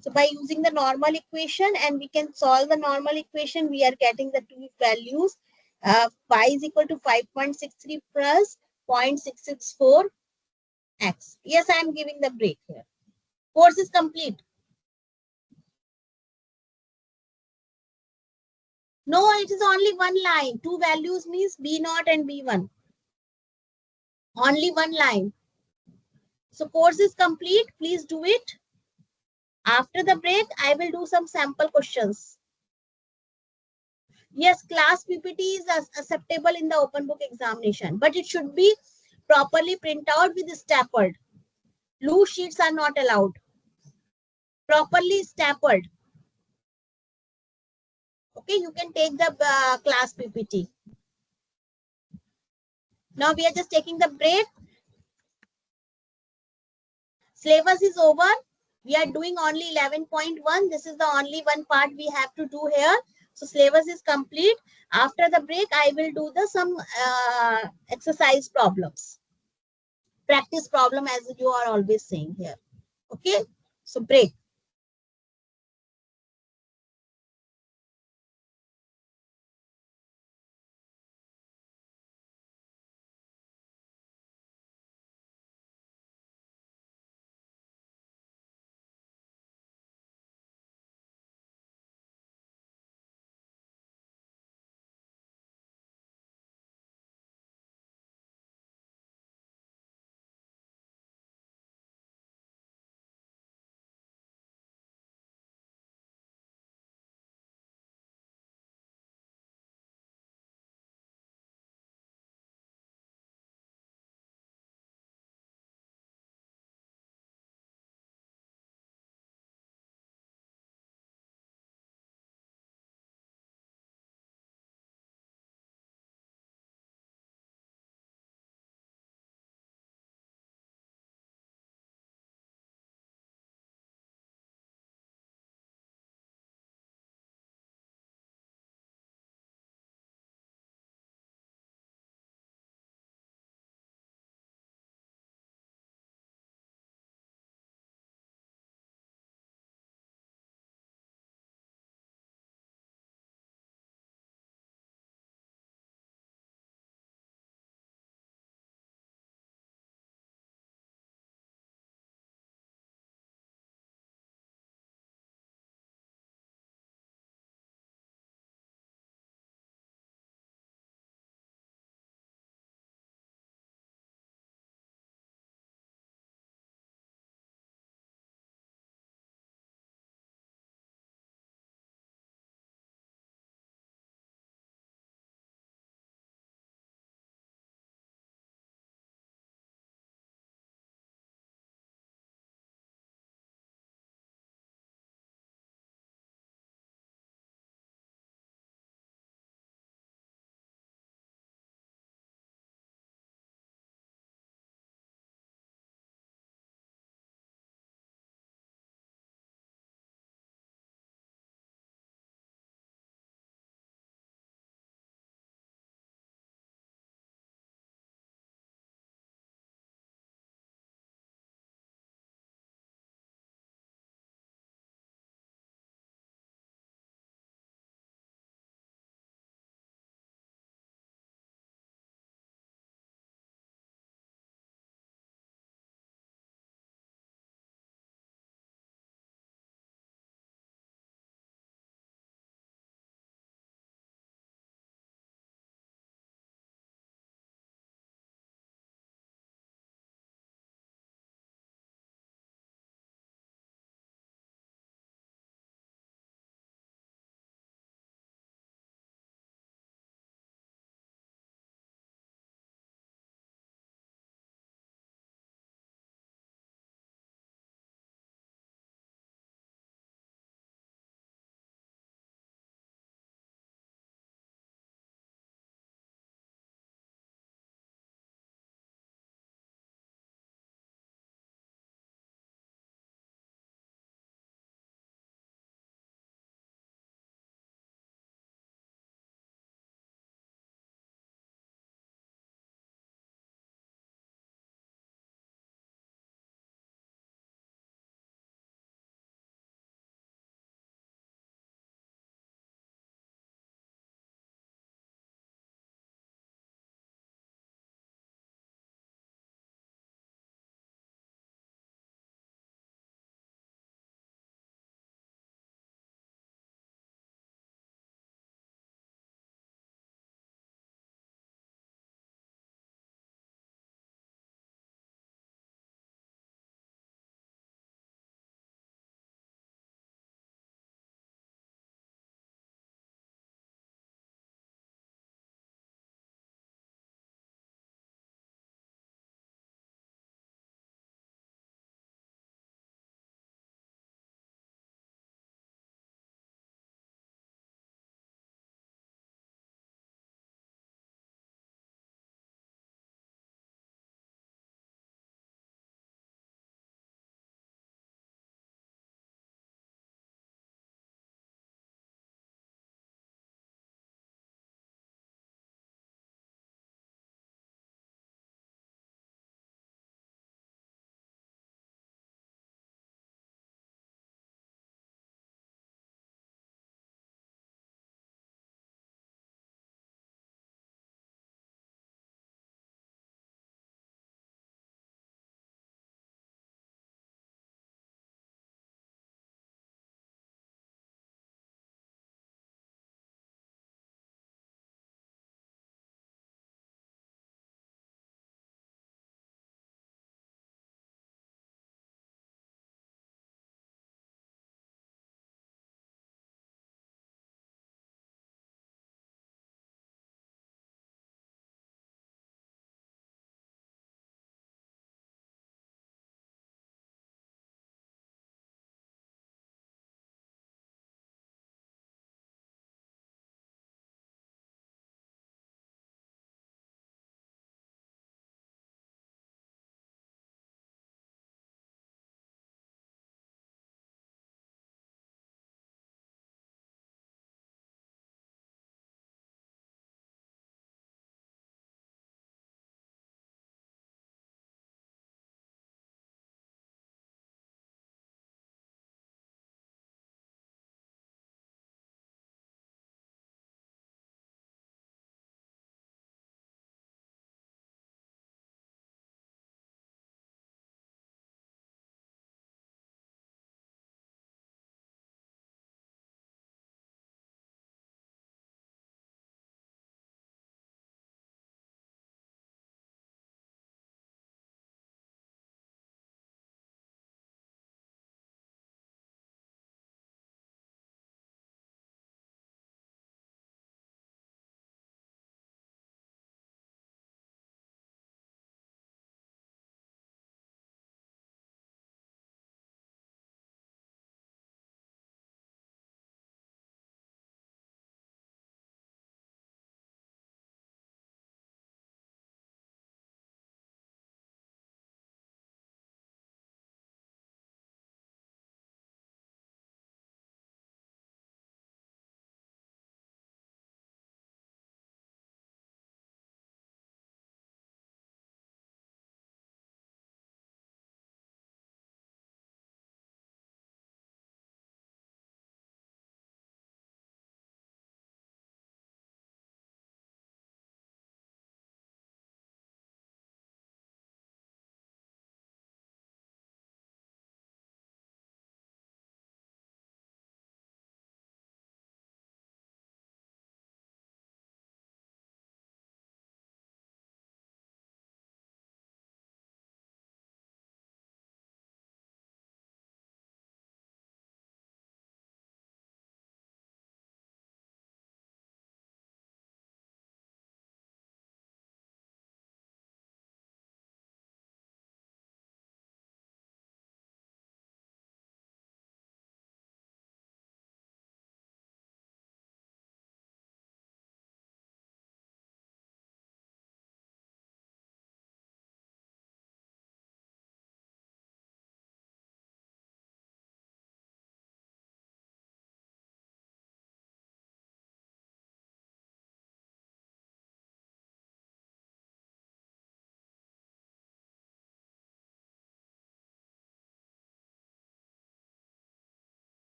So by using the normal equation, and we can solve the normal equation, we are getting the two values. Y is equal to 5.63 plus 0.664 x. Yes, I am giving the break here. Course is complete. No, it is only one line. Two values means B0 and B1. Only one line. So course is complete. Please do it. After the break, I will do some sample questions. Yes, class PPT is acceptable in the open book examination, but it should be properly printed out with stapled. Loose sheets are not allowed. Properly stapled. Okay, you can take the class PPT. Now we are just taking the break. Syllabus is over. We are doing only 11.1. This is the only one part we have to do here. So syllabus is complete. After the break, I will do the some exercise problems. Practice problem as you are always saying here. Okay. So break.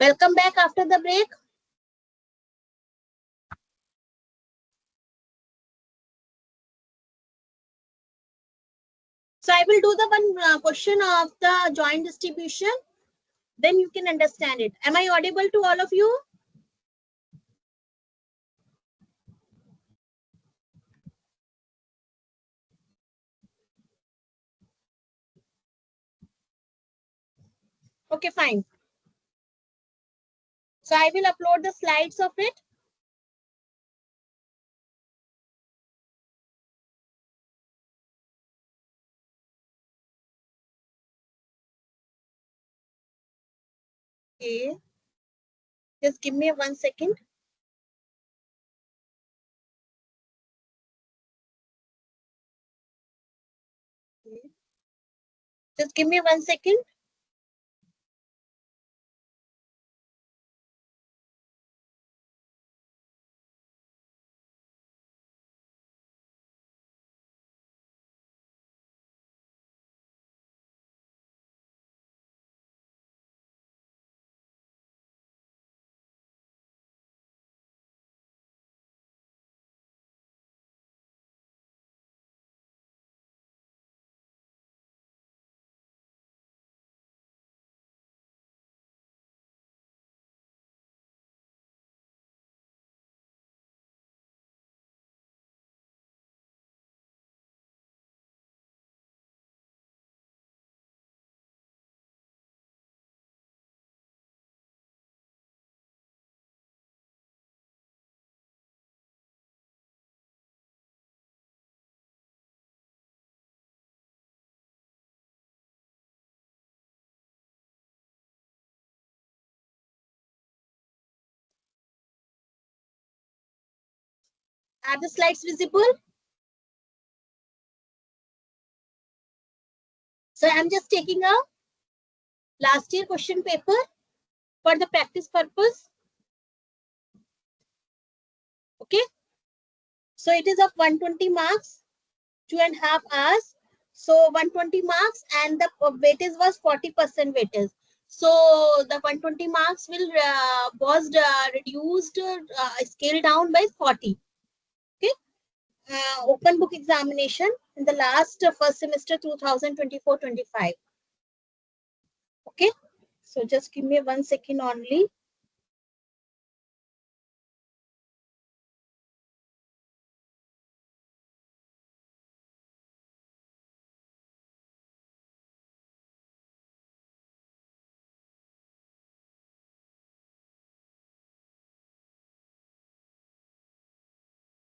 Welcome back after the break. So I will do the one question of the joint distribution. Then you can understand it. Am I audible to all of you? Okay, fine. So I will upload the slides of it. Okay. Just give me 1 second. Okay. Just give me 1 second. Are the slides visible? So I'm just taking a last year question paper for the practice purpose. Okay. So it is of 120 marks, 2.5 hours. So 120 marks and the weightage was 40% weightage. So the 120 marks will was reduced, scaled down by 40. Okay. Open book examination in the last first semester 2024-25. Okay. So just give me 1 second only.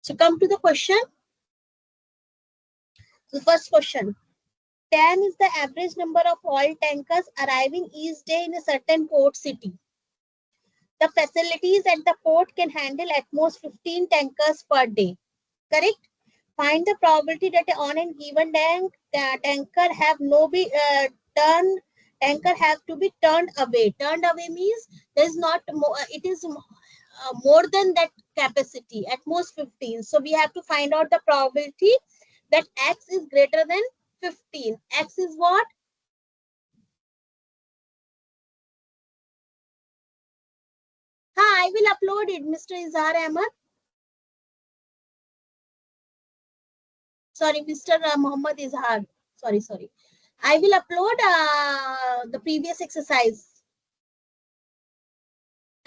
So come to the question. The first question. 10 is the average number of oil tankers arriving each day in a certain port city. The facilities at the port can handle at most 15 tankers per day. Correct? Find the probability that on a given tanker have no be tanker have to be turned away. Turned away means there is not more, it is more than that capacity, at most 15. So we have to find out the probability that X is greater than 15. X is what? I will upload it, Mr. Izhar Ahmed. Sorry, Mr. Muhammad Izhar. Sorry. I will upload the previous exercise.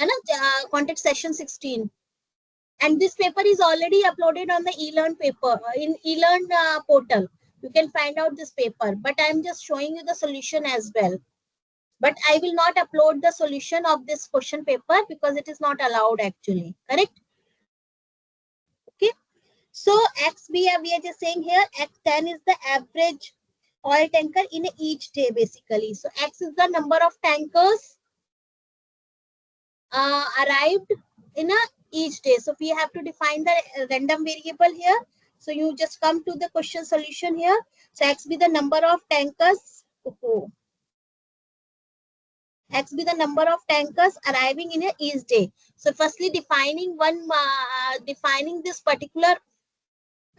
And contact session 16. And this paper is already uploaded on the eLearn paper, in eLearn portal. You can find out this paper, but I'm just showing you the solution as well. But I will not upload the solution of this question paper because it is not allowed actually. Correct? Okay. So we are just saying here, X10 is the average oil tanker in each day basically. So X is the number of tankers arrived in each day. So we have to define the random variable here. So you just come to the question solution here. So X be the number of tankers. X be the number of tankers arriving in each day. So firstly defining defining this particular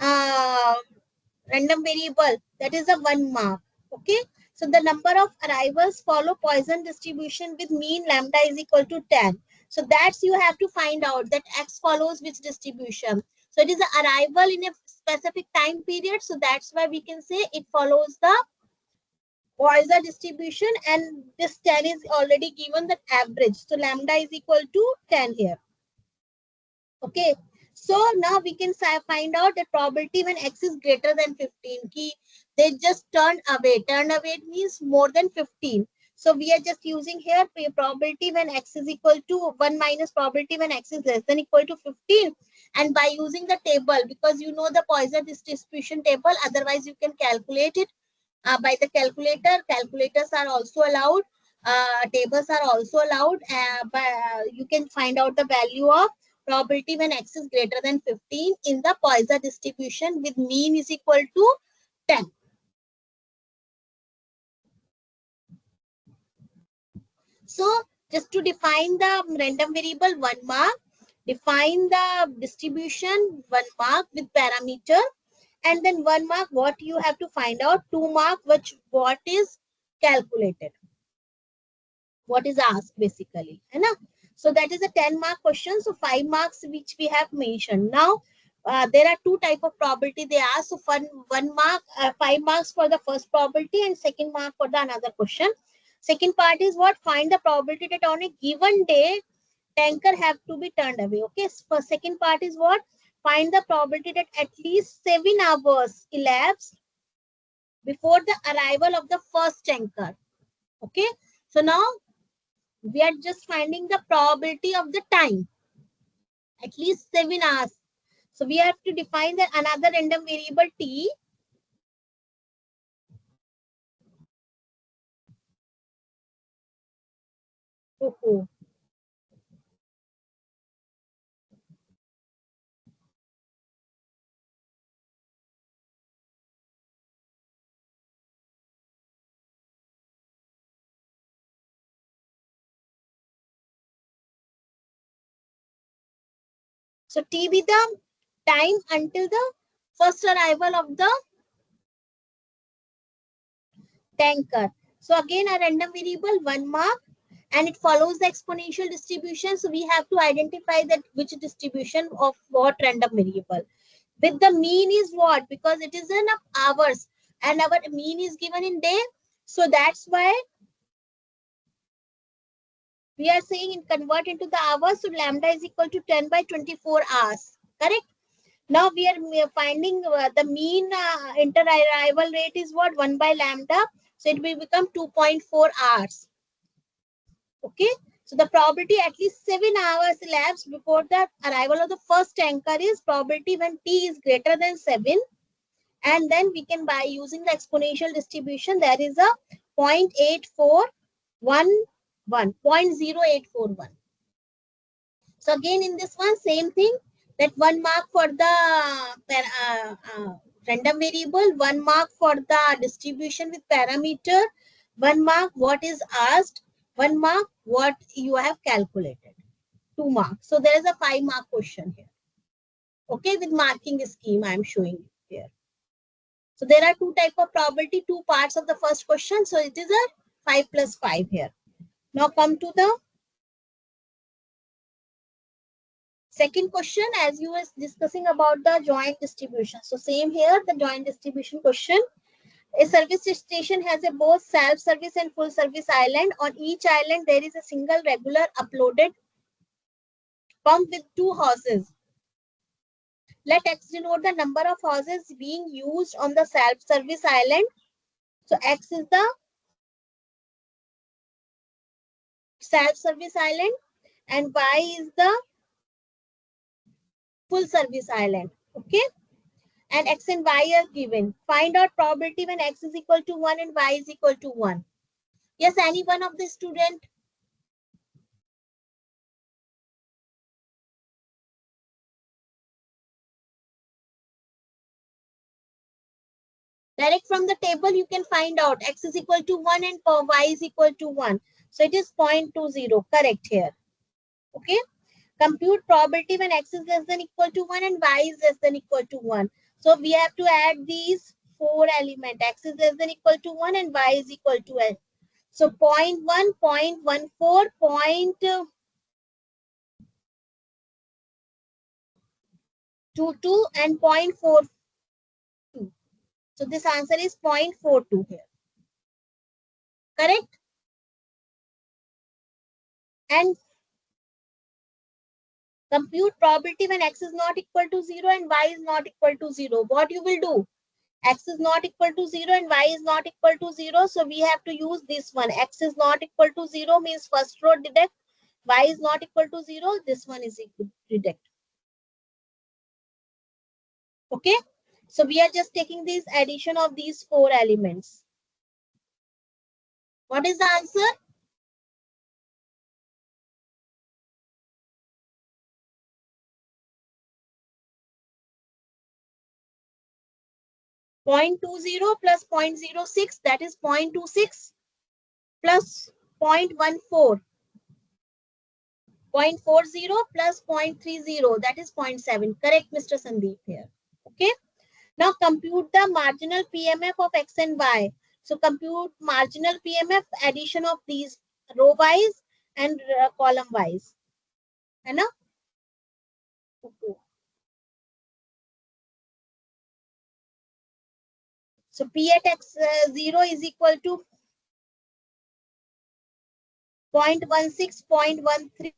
random variable, that is a 1 mark. Okay. So the number of arrivals follow Poisson distribution with mean lambda is equal to 10. So that's you have to find out that X follows which distribution. So it is an arrival in a specific time period. So that's why we can say it follows the Poisson distribution, and this 10 is already given the average. So lambda is equal to 10 here. Okay. So now we can find out the probability when X is greater than 15. They just turn away. Turn away means more than 15. So we are just using here probability when X is equal to 1 minus probability when X is less than equal to 15. And by using the table, because you know the Poisson distribution table, otherwise you can calculate it by the calculator. Calculators are also allowed. Tables are also allowed. But you can find out the value of probability when X is greater than 15 in the Poisson distribution with mean is equal to 10. So just to define the random variable, 1 mark, define the distribution, 1 mark with parameter, and then 1 mark what you have to find out, 2 mark what is calculated, what is asked basically. So that is a 10 mark question. So 5 marks which we have mentioned. Now there are two type of probability they ask. So 1 mark, 5 marks for the first probability and second mark for the another question. Second part is what? Find the probability that on a given day tanker have to be turned away. Okay. So second part is what? Find the probability that at least 7 hours elapsed before the arrival of the first tanker. Okay. So now we are just finding the probability of the time, at least 7 hours. So we have to define the another random variable t. Oh. So t be the time until the first arrival of the tanker. So again a random variable, 1 mark, and it follows the exponential distribution. So we have to identify that which distribution of what random variable. With the mean is what? Because it is in hours and our mean is given in day. So that's why we are saying in convert into the hours. So lambda is equal to 10 by 24 hours. Correct? Now we are finding the mean inter-arrival rate is what? 1 by lambda. So it will become 2.4 hours. Okay. So the probability at least 7 hours elapsed before the arrival of the first tanker is probability when t is greater than 7. And then we can, by using the exponential distribution, there is a 0.8411, 0.0841. So again in this one, same thing, that 1 mark for the random variable, 1 mark for the distribution with parameter, 1 mark what is asked, 1 mark what you have calculated, 2 marks. So there is a 5 mark question here. Okay, with marking scheme I am showing you here. So there are two type of probability, two parts of the first question. So it is a 5 plus 5 here. Now come to the second question, as you were discussing about the joint distribution. So same here, the joint distribution question. A service station has a both self-service and full service island. On each island, there is a single regular uploaded pump with 2 hoses. Let X denote the number of hoses being used on the self-service island. So X is the self-service island and Y is the full service island. Okay. And X and Y are given. Find out probability when X is equal to 1 and Y is equal to 1. Yes, any one of the student? Direct from the table, you can find out X is equal to 1 and Y is equal to 1. So it is 0.20. Correct here. Okay. Compute probability when X is less than equal to 1 and Y is less than equal to 1. So we have to add these 4 element. X is less than equal to 1 and Y is equal to L. So 0.1, 0.14, 0.22 and 0.42. So this answer is 0.42 here. Correct? And compute probability when X is not equal to 0 and Y is not equal to 0. What you will do? X is not equal to 0 and Y is not equal to 0. So we have to use this one. X is not equal to 0 means first row deduct. Y is not equal to 0. This one is equal to deduct. Okay. So we are just taking this addition of these 4 elements. What is the answer? 0.20 plus 0.06, that is 0.26 plus 0.14. 0.40 plus 0.30, that is 0.7. Correct, Mr. Sandeep here. Okay. Now compute the marginal PMF of X and Y. So compute marginal PMF, addition of these row wise and column wise. है ना? Okay. So P at X0 is equal to 0.16, 0.13.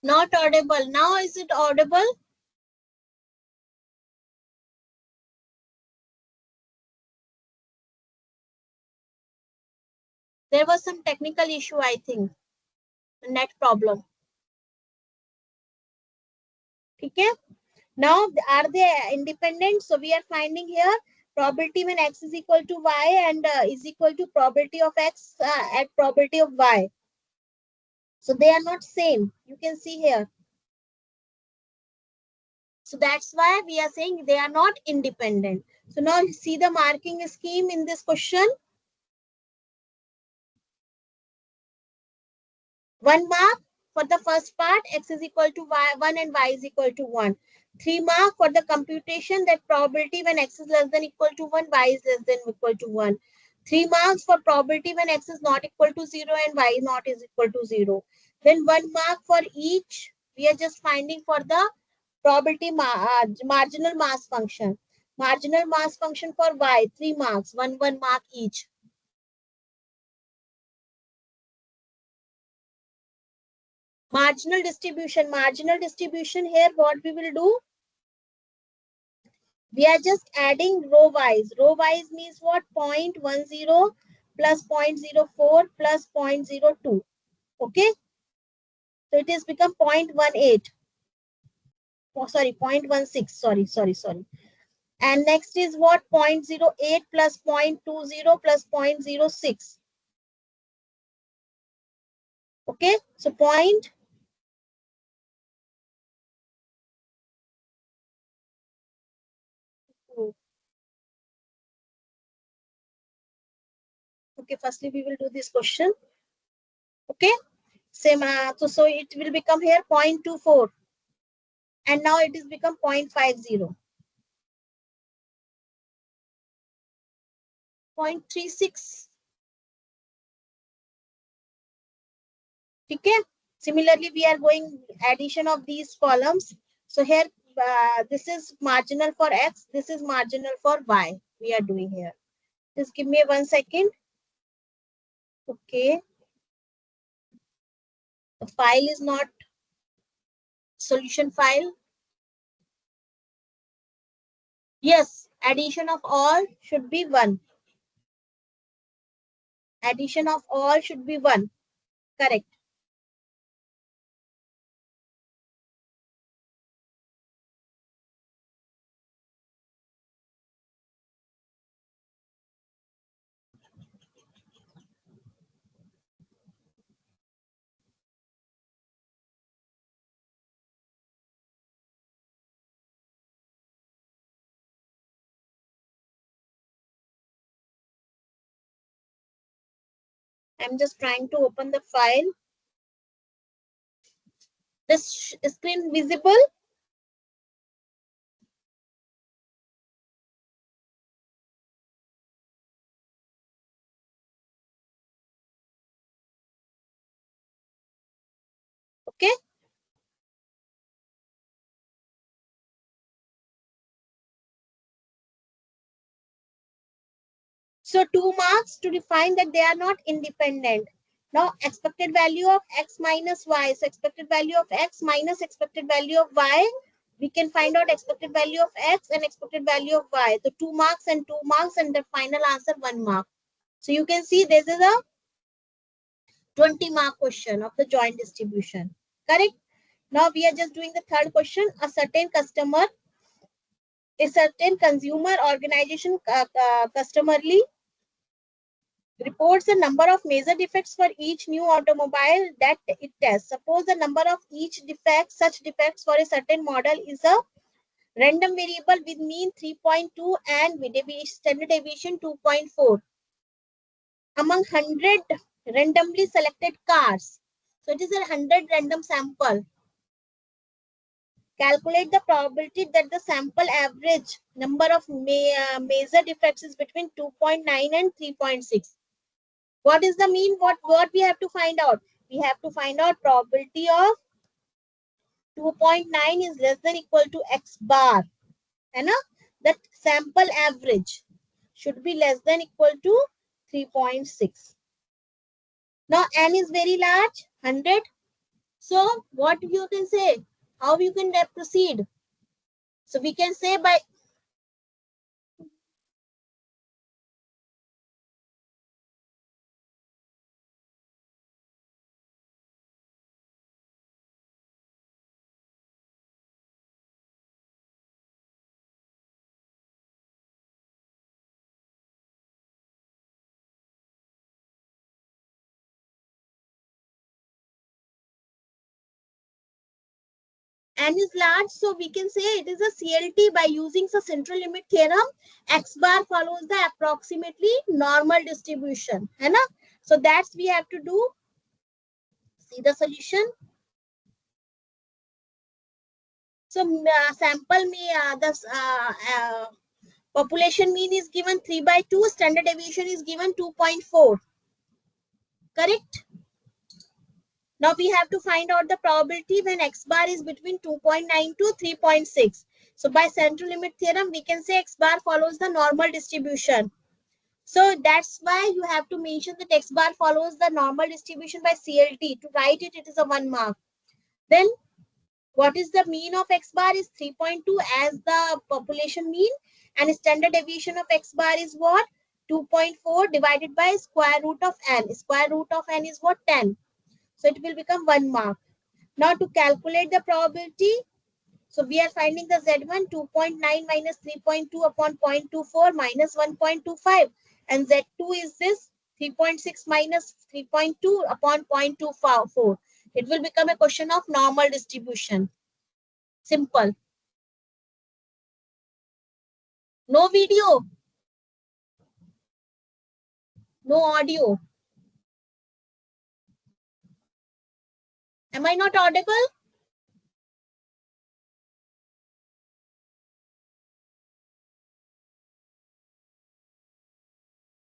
Not audible. Now is it audible? There was some technical issue, I think. Net problem. Okay. Now are they independent? So we are finding here probability when X is equal to Y and is equal to probability of X at probability of Y. So they are not same. You can see here. So that's why we are saying they are not independent. So now you see the marking scheme in this question. 1 mark for the first part, X is equal to Y, 1 and Y is equal to 1. 3 mark for the computation that probability when X is less than equal to 1, Y is less than equal to 1. 3 marks for probability when X is not equal to 0 and Y is not is equal to 0. Then 1 mark for each. We are just finding for the probability marginal mass function. Marginal mass function for Y, 3 marks, 1 mark each. Marginal distribution here, what we will do? We are just adding row wise. Row wise means what? 0.10 plus 0.04 plus 0.02. Okay. So it has become 0.18. Oh, sorry, 0.16. Sorry. And next is what? 0.08 plus 0.20 plus 0.06. Okay. So point. Okay. Firstly, we will do this question. Okay. Same. So it will become here 0.24. And now it is become 0.50. 0.36. Okay. Similarly, we are going addition of these columns. So here, this is marginal for X. This is marginal for Y. We are doing here. Just give me 1 second. Okay. The file is not solution file. Yes, addition of all should be 1. Addition of all should be 1. Correct. I'm just trying to open the file. This screen visible? Okay. So 2 marks to define that they are not independent. Now expected value of X minus Y. So expected value of X minus expected value of Y. We can find out expected value of X and expected value of Y. So 2 marks and 2 marks and the final answer 1 mark. So you can see this is a 20 mark question of the joint distribution. Correct? Now we are just doing the third question. A certain consumer organization customarily reports the number of major defects for each new automobile that it tests. Suppose the number of such defects for a certain model is a random variable with mean 3.2 and with standard deviation 2.4 among 100 randomly selected cars. So it is a 100 random sample. Calculate the probability that the sample average number of major defects is between 2.9 and 3.6. What is the mean? What we have to find out? We have to find out probability of 2.9 is less than equal to X bar. And that sample average should be less than equal to 3.6. Now N is very large, 100. So what you can say? How you can proceed? So we can say by N is large, so we can say it is a CLT by using the central limit theorem. X bar follows the approximately normal distribution. है ना? So that's we have to do. See the solution. So sample the population mean is given 3/2. Standard deviation is given 2.4. Correct? Now we have to find out the probability when X bar is between 2.9 to 3.6. So by central limit theorem, we can say X bar follows the normal distribution. So that's why you have to mention that X bar follows the normal distribution by CLT. To write it, it is a 1 mark. Then what is the mean of X bar is 3.2 as the population mean, and standard deviation of X bar is what? 2.4 divided by square root of N. Square root of N is what? 10. So it will become 1 mark. Now to calculate the probability, so we are finding the Z1 2.9 minus 3.2 upon 0.24 minus 1.25, and Z2 is this 3.6 minus 3.2 upon 0.24. It will become a question of normal distribution. Simple. No video, no audio. Am I not audible?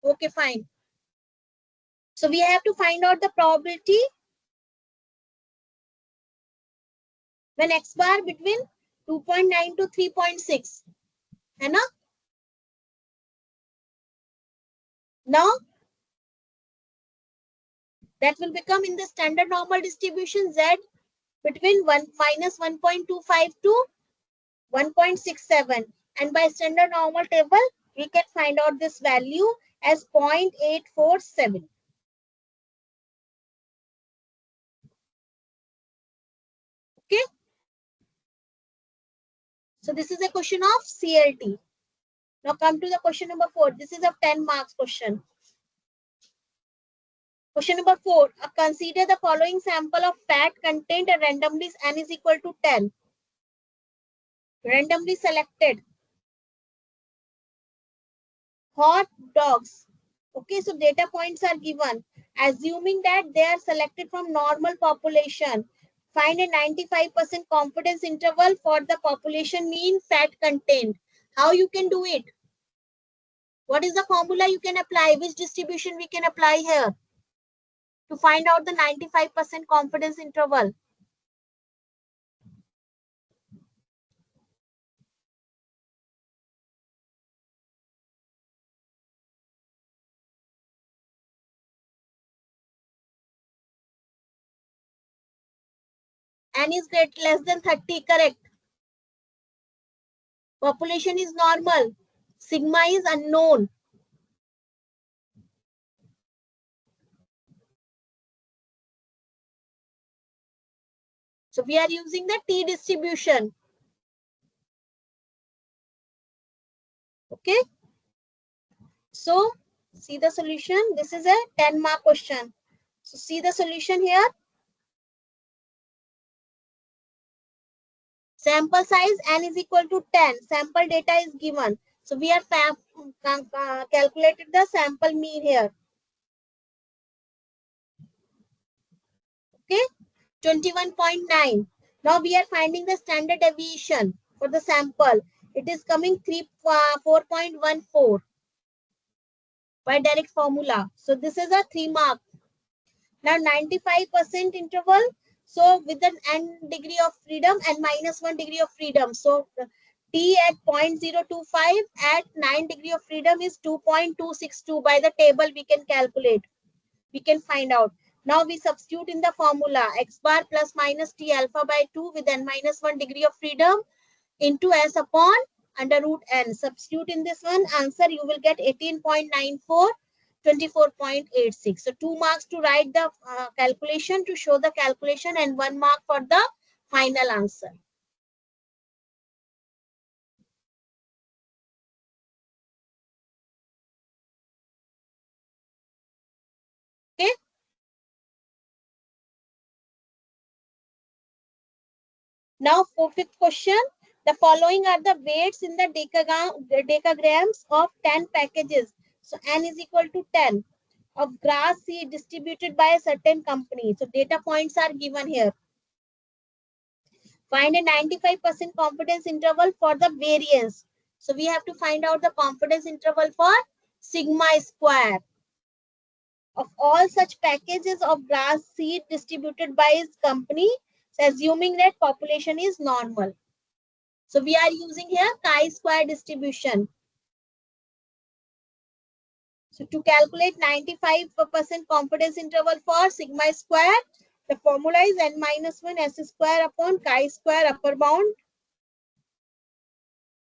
Okay, fine. So we have to find out the probability when x bar between 2.9 to 3.6, है ना? Now that will become in the standard normal distribution z between 1 minus 1.25 to 1.67, and by standard normal table we can find out this value as 0.847. Okay, so this is a question of CLT. Now come to the question number 4. This is a 10 marks question. Question number 4. Consider the following sample of fat content randomly n is equal to 10. Randomly selected hot dogs. Okay, so data points are given. Assuming that they are selected from normal population, find a 95% confidence interval for the population mean fat content. How you can do it? What is the formula you can apply? Which distribution we can apply here to find out the 95% confidence interval? N is less than 30, correct. Population is normal. Sigma is unknown. So we are using the T distribution. Okay. So see the solution. This is a 10 mark question. So see the solution here. Sample size n is equal to 10. Sample data is given. So we have calculated the sample mean here. Okay, 21.9. Now we are finding the standard deviation for the sample. It is coming 4.14 by direct formula. So this is a 3 mark. Now 95% interval. So with an n degree of freedom and minus 1 degree of freedom. So T at 0.025 at 9 degree of freedom is 2.262. By the table we can calculate. We can find out. Now we substitute in the formula x bar plus minus T alpha by 2 with n minus 1 degree of freedom into S upon under root n. Substitute in this one, answer you will get 18.94, 24.86. So 2 marks to write the calculation, to show the calculation, and 1 mark for the final answer. Okay. Now for fifth question, the following are the weights in the decagrams of 10 packages. So n is equal to 10 of grass seed distributed by a certain company. So data points are given here. Find a 95% confidence interval for the variance. So we have to find out the confidence interval for sigma square of all such packages of grass seed distributed by his company, assuming that population is normal. So we are using here chi-square distribution. So to calculate 95% confidence interval for sigma square, the formula is n minus 1 s square upon chi-square upper bound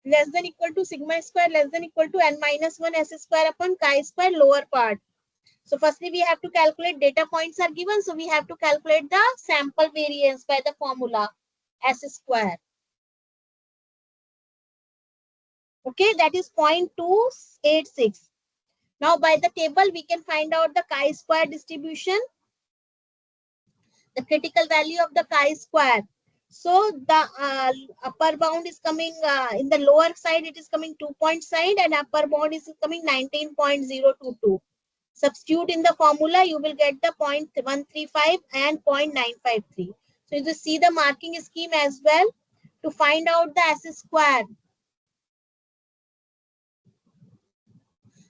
less than equal to sigma square less than equal to n minus 1 s square upon chi-square lower part. So firstly, we have to calculate data points are given. So we have to calculate the sample variance by the formula s square. Okay, that is 0.286. Now by the table, we can find out the chi-square distribution, the critical value of the chi-square. So the upper bound is coming in the lower side, it is coming 2 point side, and upper bound is coming 19.022. Substitute in the formula, you will get the 0.135 and 0.953. So you see the marking scheme as well to find out the s square.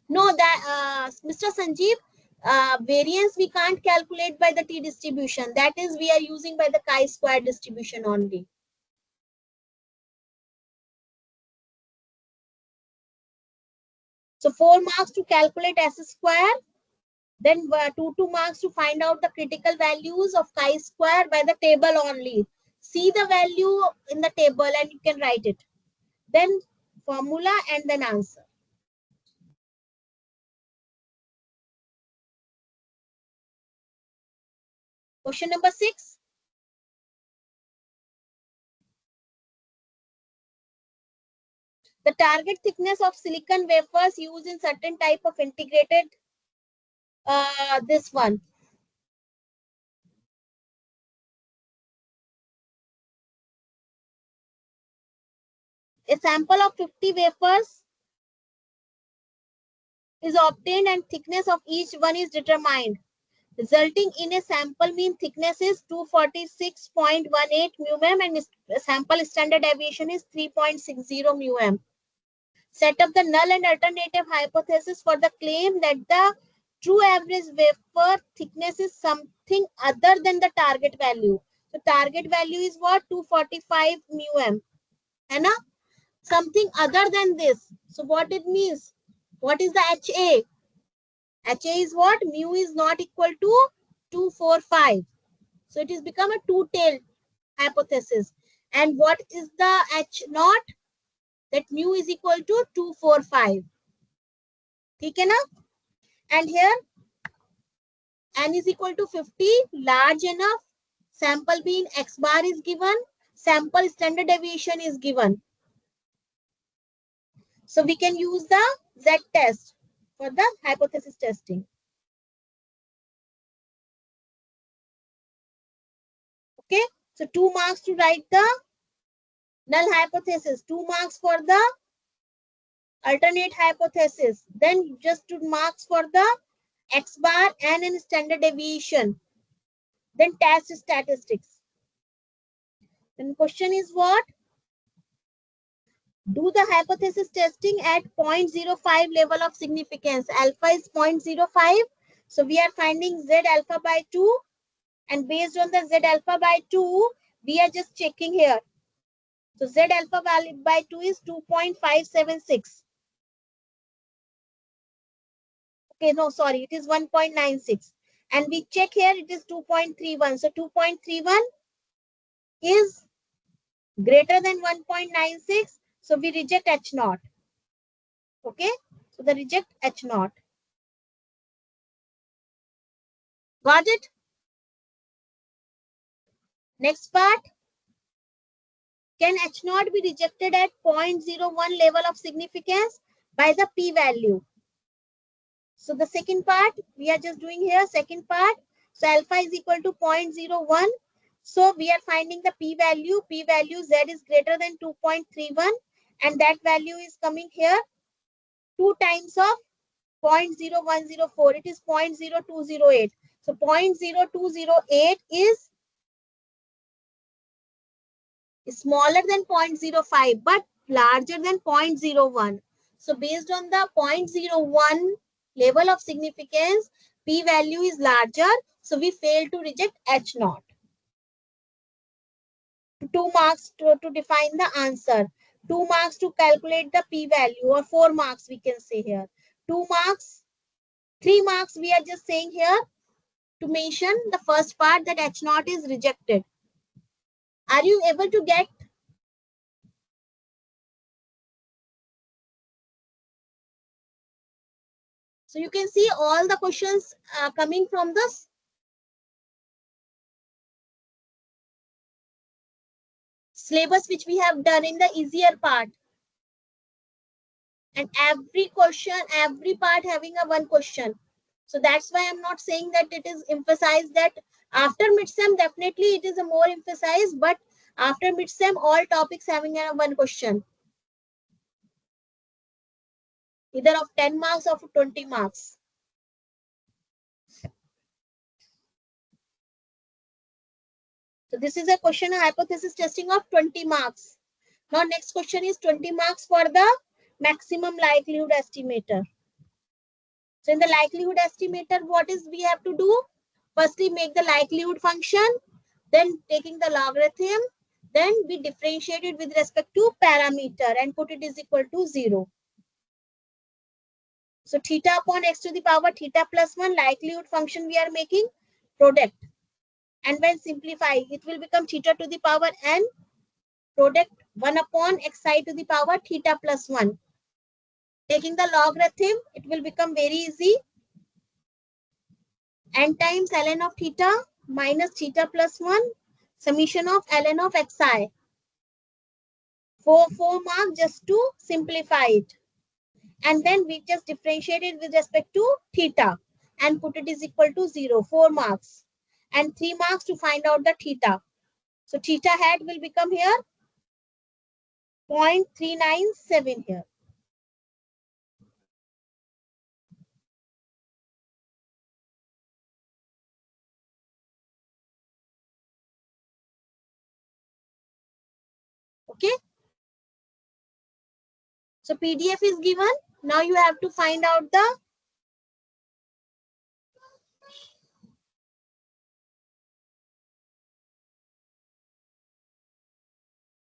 No, that Mr. Sanjeev, variance we can't calculate by the T distribution. That is, we are using by the chi-square distribution only. So 4 marks to calculate S square. Then 2 marks to find out the critical values of chi-square by the table only. See the value in the table and you can write it. Then formula and then answer. Question number 6. The target thickness of silicon wafers used in certain type of integrated, this one. A sample of 50 wafers is obtained and thickness of each one is determined, resulting in a sample mean thickness is 246.18 μm and sample standard deviation is 3.60 μm. Set up the null and alternative hypothesis for the claim that the true average wafer thickness is something other than the target value. So target value is what? 245 μm. है ना? Something other than this. So what it means? What is the HA? HA is what? Mu is not equal to 245. So it is become a two-tailed hypothesis. And what is the H naught? That mu is equal to 245. ठीक है ना? And here n is equal to 50, large enough. Sample being x bar is given. Sample standard deviation is given. So we can use the Z test for the hypothesis testing. Okay. So 2 marks to write the null hypothesis. 2 marks for the alternate hypothesis. Then just 2 marks for the x bar and in standard deviation. Then test statistics. Then question is what? Do the hypothesis testing at 0.05 level of significance. Alpha is 0.05. So we are finding Z alpha by 2. And based on the Z alpha by 2, we are just checking here. So Z alpha value by 2 is 2.576. Okay, no, sorry, it is 1.96. And we check here, it is 2.31. So 2.31 is greater than 1.96. So we reject H naught. Okay, so the reject H naught. Got it? Next part. Can H naught be rejected at 0.01 level of significance by the p-value? So the second part, we are just doing here, second part. So alpha is equal to 0.01. So we are finding the p-value. P-value Z is greater than 2.31. And that value is coming here 2 times of 0.0104. It is 0.0208. So 0.0208 is smaller than 0.05 but larger than 0.01. So based on the 0.01 level of significance, p value is larger. So we fail to reject H naught. 2 marks to define the answer. 2 marks to calculate the p value, or 4 marks we can say here. 2 marks, 3 marks we are just saying here to mention the first part that H naught is rejected. Are you able to get? So you can see all the questions coming from this syllabus which we have done in the easier part. And every question, every part having a one question. So that's why I'm not saying that it is emphasized that after midsem, definitely it is a more emphasized, but after midsem, all topics having a one question. Either of 10 marks or 20 marks. So this is a question hypothesis testing of 20 marks. Now next question is 20 marks for the maximum likelihood estimator. So in the likelihood estimator, what is we have to do? Firstly, make the likelihood function, then taking the logarithm, then we differentiate it with respect to parameter and put it is equal to 0. So theta upon x to the power theta plus 1, likelihood function we are making, product. And when simplify, it will become theta to the power n, product 1 upon xi to the power theta plus 1. Taking the logarithm, it will become very easy. N times ln of theta minus theta plus 1, summation of ln of xi. 4 marks just to simplify it. And then we just differentiate it with respect to theta and put it is equal to 0, 4 marks. And 3 marks to find out the theta. So theta hat will become here 0.397 here. Okay. So PDF is given. Now you have to find out the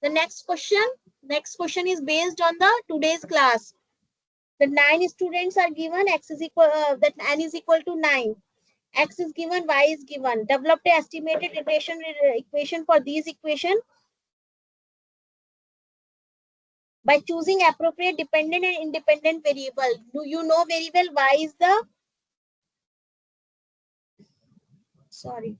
next question. Next question is based on the today's class. The 9 students are given, x is equal, that n is equal to 9. X is given, y is given. Develop the estimated iteration equation for these equation by choosing appropriate dependent and independent variable. Do you know very well y is the, sorry,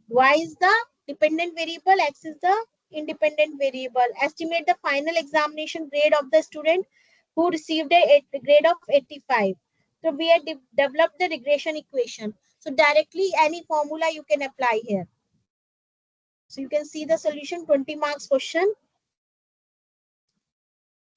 y is the dependent variable, x is the independent variable. Estimate the final examination grade of the student who received a grade of 85. So we have developed the regression equation. So directly any formula you can apply here. So you can see the solution, 20 marks question.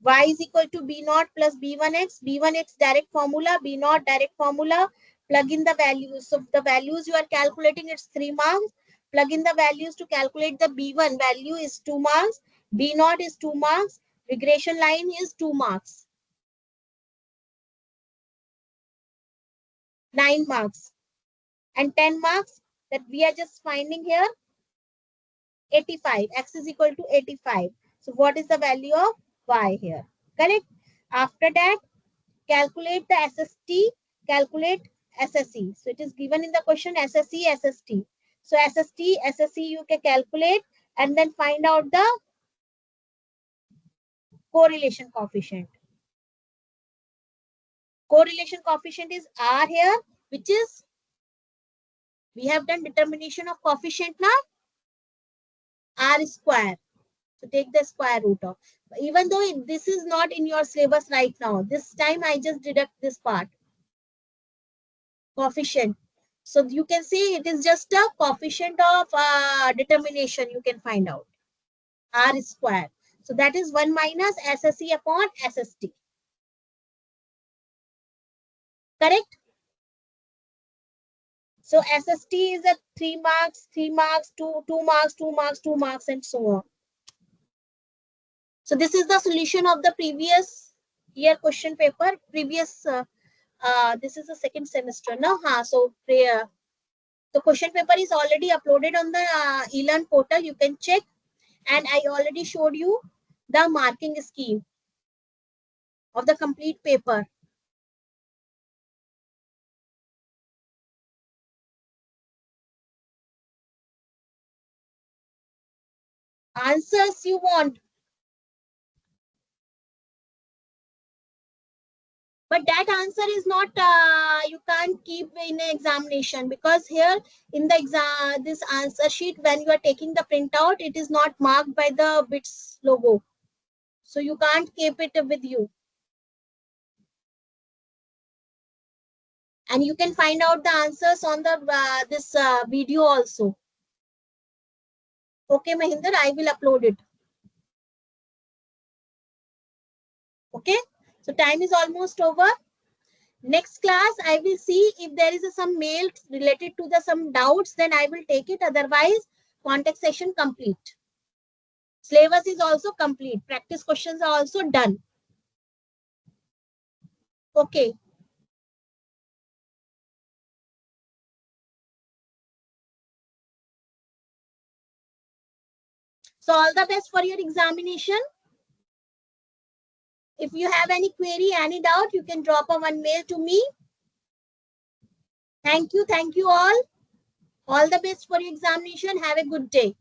Y is equal to B naught plus B1x. B1x direct formula, B naught direct formula. Plug in the values. So the values you are calculating, it's 3 marks. Plug in the values to calculate the B1 value is 2 marks. B naught is 2 marks. Regression line is 2 marks. 9 marks. And 10 marks that we are just finding here, 85. X is equal to 85. So what is the value of Y here? Correct? After that, calculate the SST, calculate SSE. So it is given in the question SSE, SST. So SST, SSE you can calculate and then find out the correlation coefficient. Correlation coefficient is R here, which is, we have done determination of coefficient now, R square. So take the square root of, even though this is not in your syllabus right now, this time I just deduct this part, coefficient. So you can see it is just a coefficient of determination you can find out, R square. So that is 1 minus SSE upon SST. Correct? So SST is a 3 marks, 3 marks, 2 marks, 2 marks, 2 marks, and so on. So this is the solution of the previous year question paper. Previous, this is the second semester now. So the question paper is already uploaded on the eLearn portal. You can check. And I already showed you the marking scheme of the complete paper. Answers you want. But that answer is not, you can't keep in an examination, because here in the exam, this answer sheet, when you are taking the printout, it is not marked by the BITS logo. So you can't keep it with you. And you can find out the answers on the this video also. Okay, Mahinder, I will upload it. Okay, so time is almost over. Next class, I will see if there is some mail related to the some doubts, then I will take it. Otherwise, contact session complete. Syllabus is also complete. Practice questions are also done. Okay. So all the best for your examination. If you have any query, any doubt, you can drop one mail to me. Thank you all. All the best for your examination. Have a good day.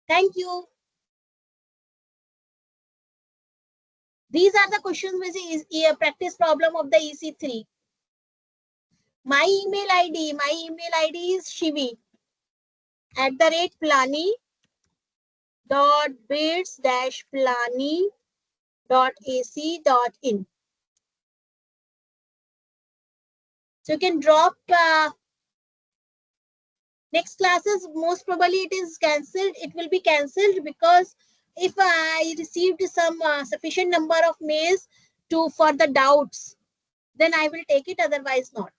Thank you. These are the questions which is a practice problem of the EC3. My email ID is shivi@bids-plani.ac.in. So you can drop next classes. Most probably it is cancelled. It will be cancelled because if I received some sufficient number of mails for the doubts, then I will take it, otherwise not.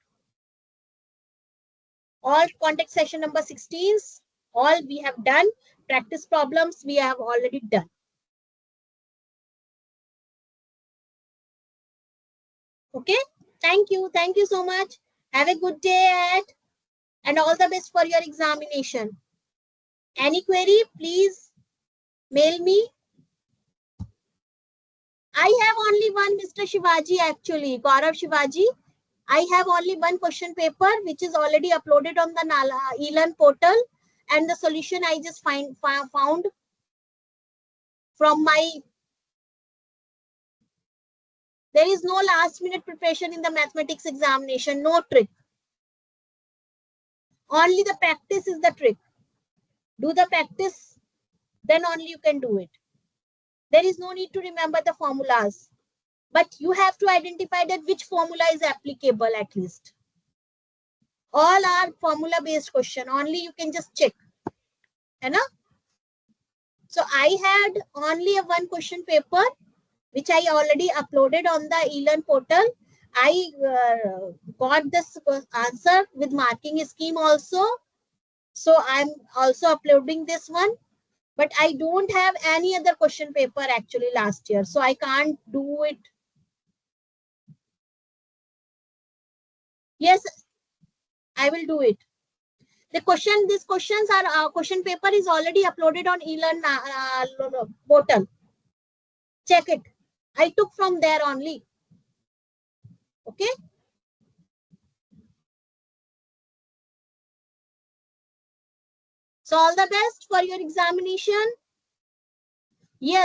All contact session number 16s, all we have done. Practice problems we have already done. Okay, thank you so much. Have a good day and all the best for your examination. Any query, please mail me. I have only one, Mr. Shivaji, actually, Gaurav Shivaji. I have only one question paper which is already uploaded on the eLearn portal, and the solution I just found from my. There is no last minute preparation in the mathematics examination, no trick. Only the practice is the trick. Do the practice, then only you can do it. There is no need to remember the formulas, but you have to identify that which formula is applicable at least. All are formula based question, only you can just check. So I had only one question paper which I already uploaded on the eLearn portal. I got this answer with marking scheme also. So I'm also uploading this one. But I don't have any other question paper actually last year. So I can't do it. Yes, I will do it. These questions are, question paper is already uploaded on eLearn portal. Check it. I took from there only. Okay. So all the best for your examination. Yes.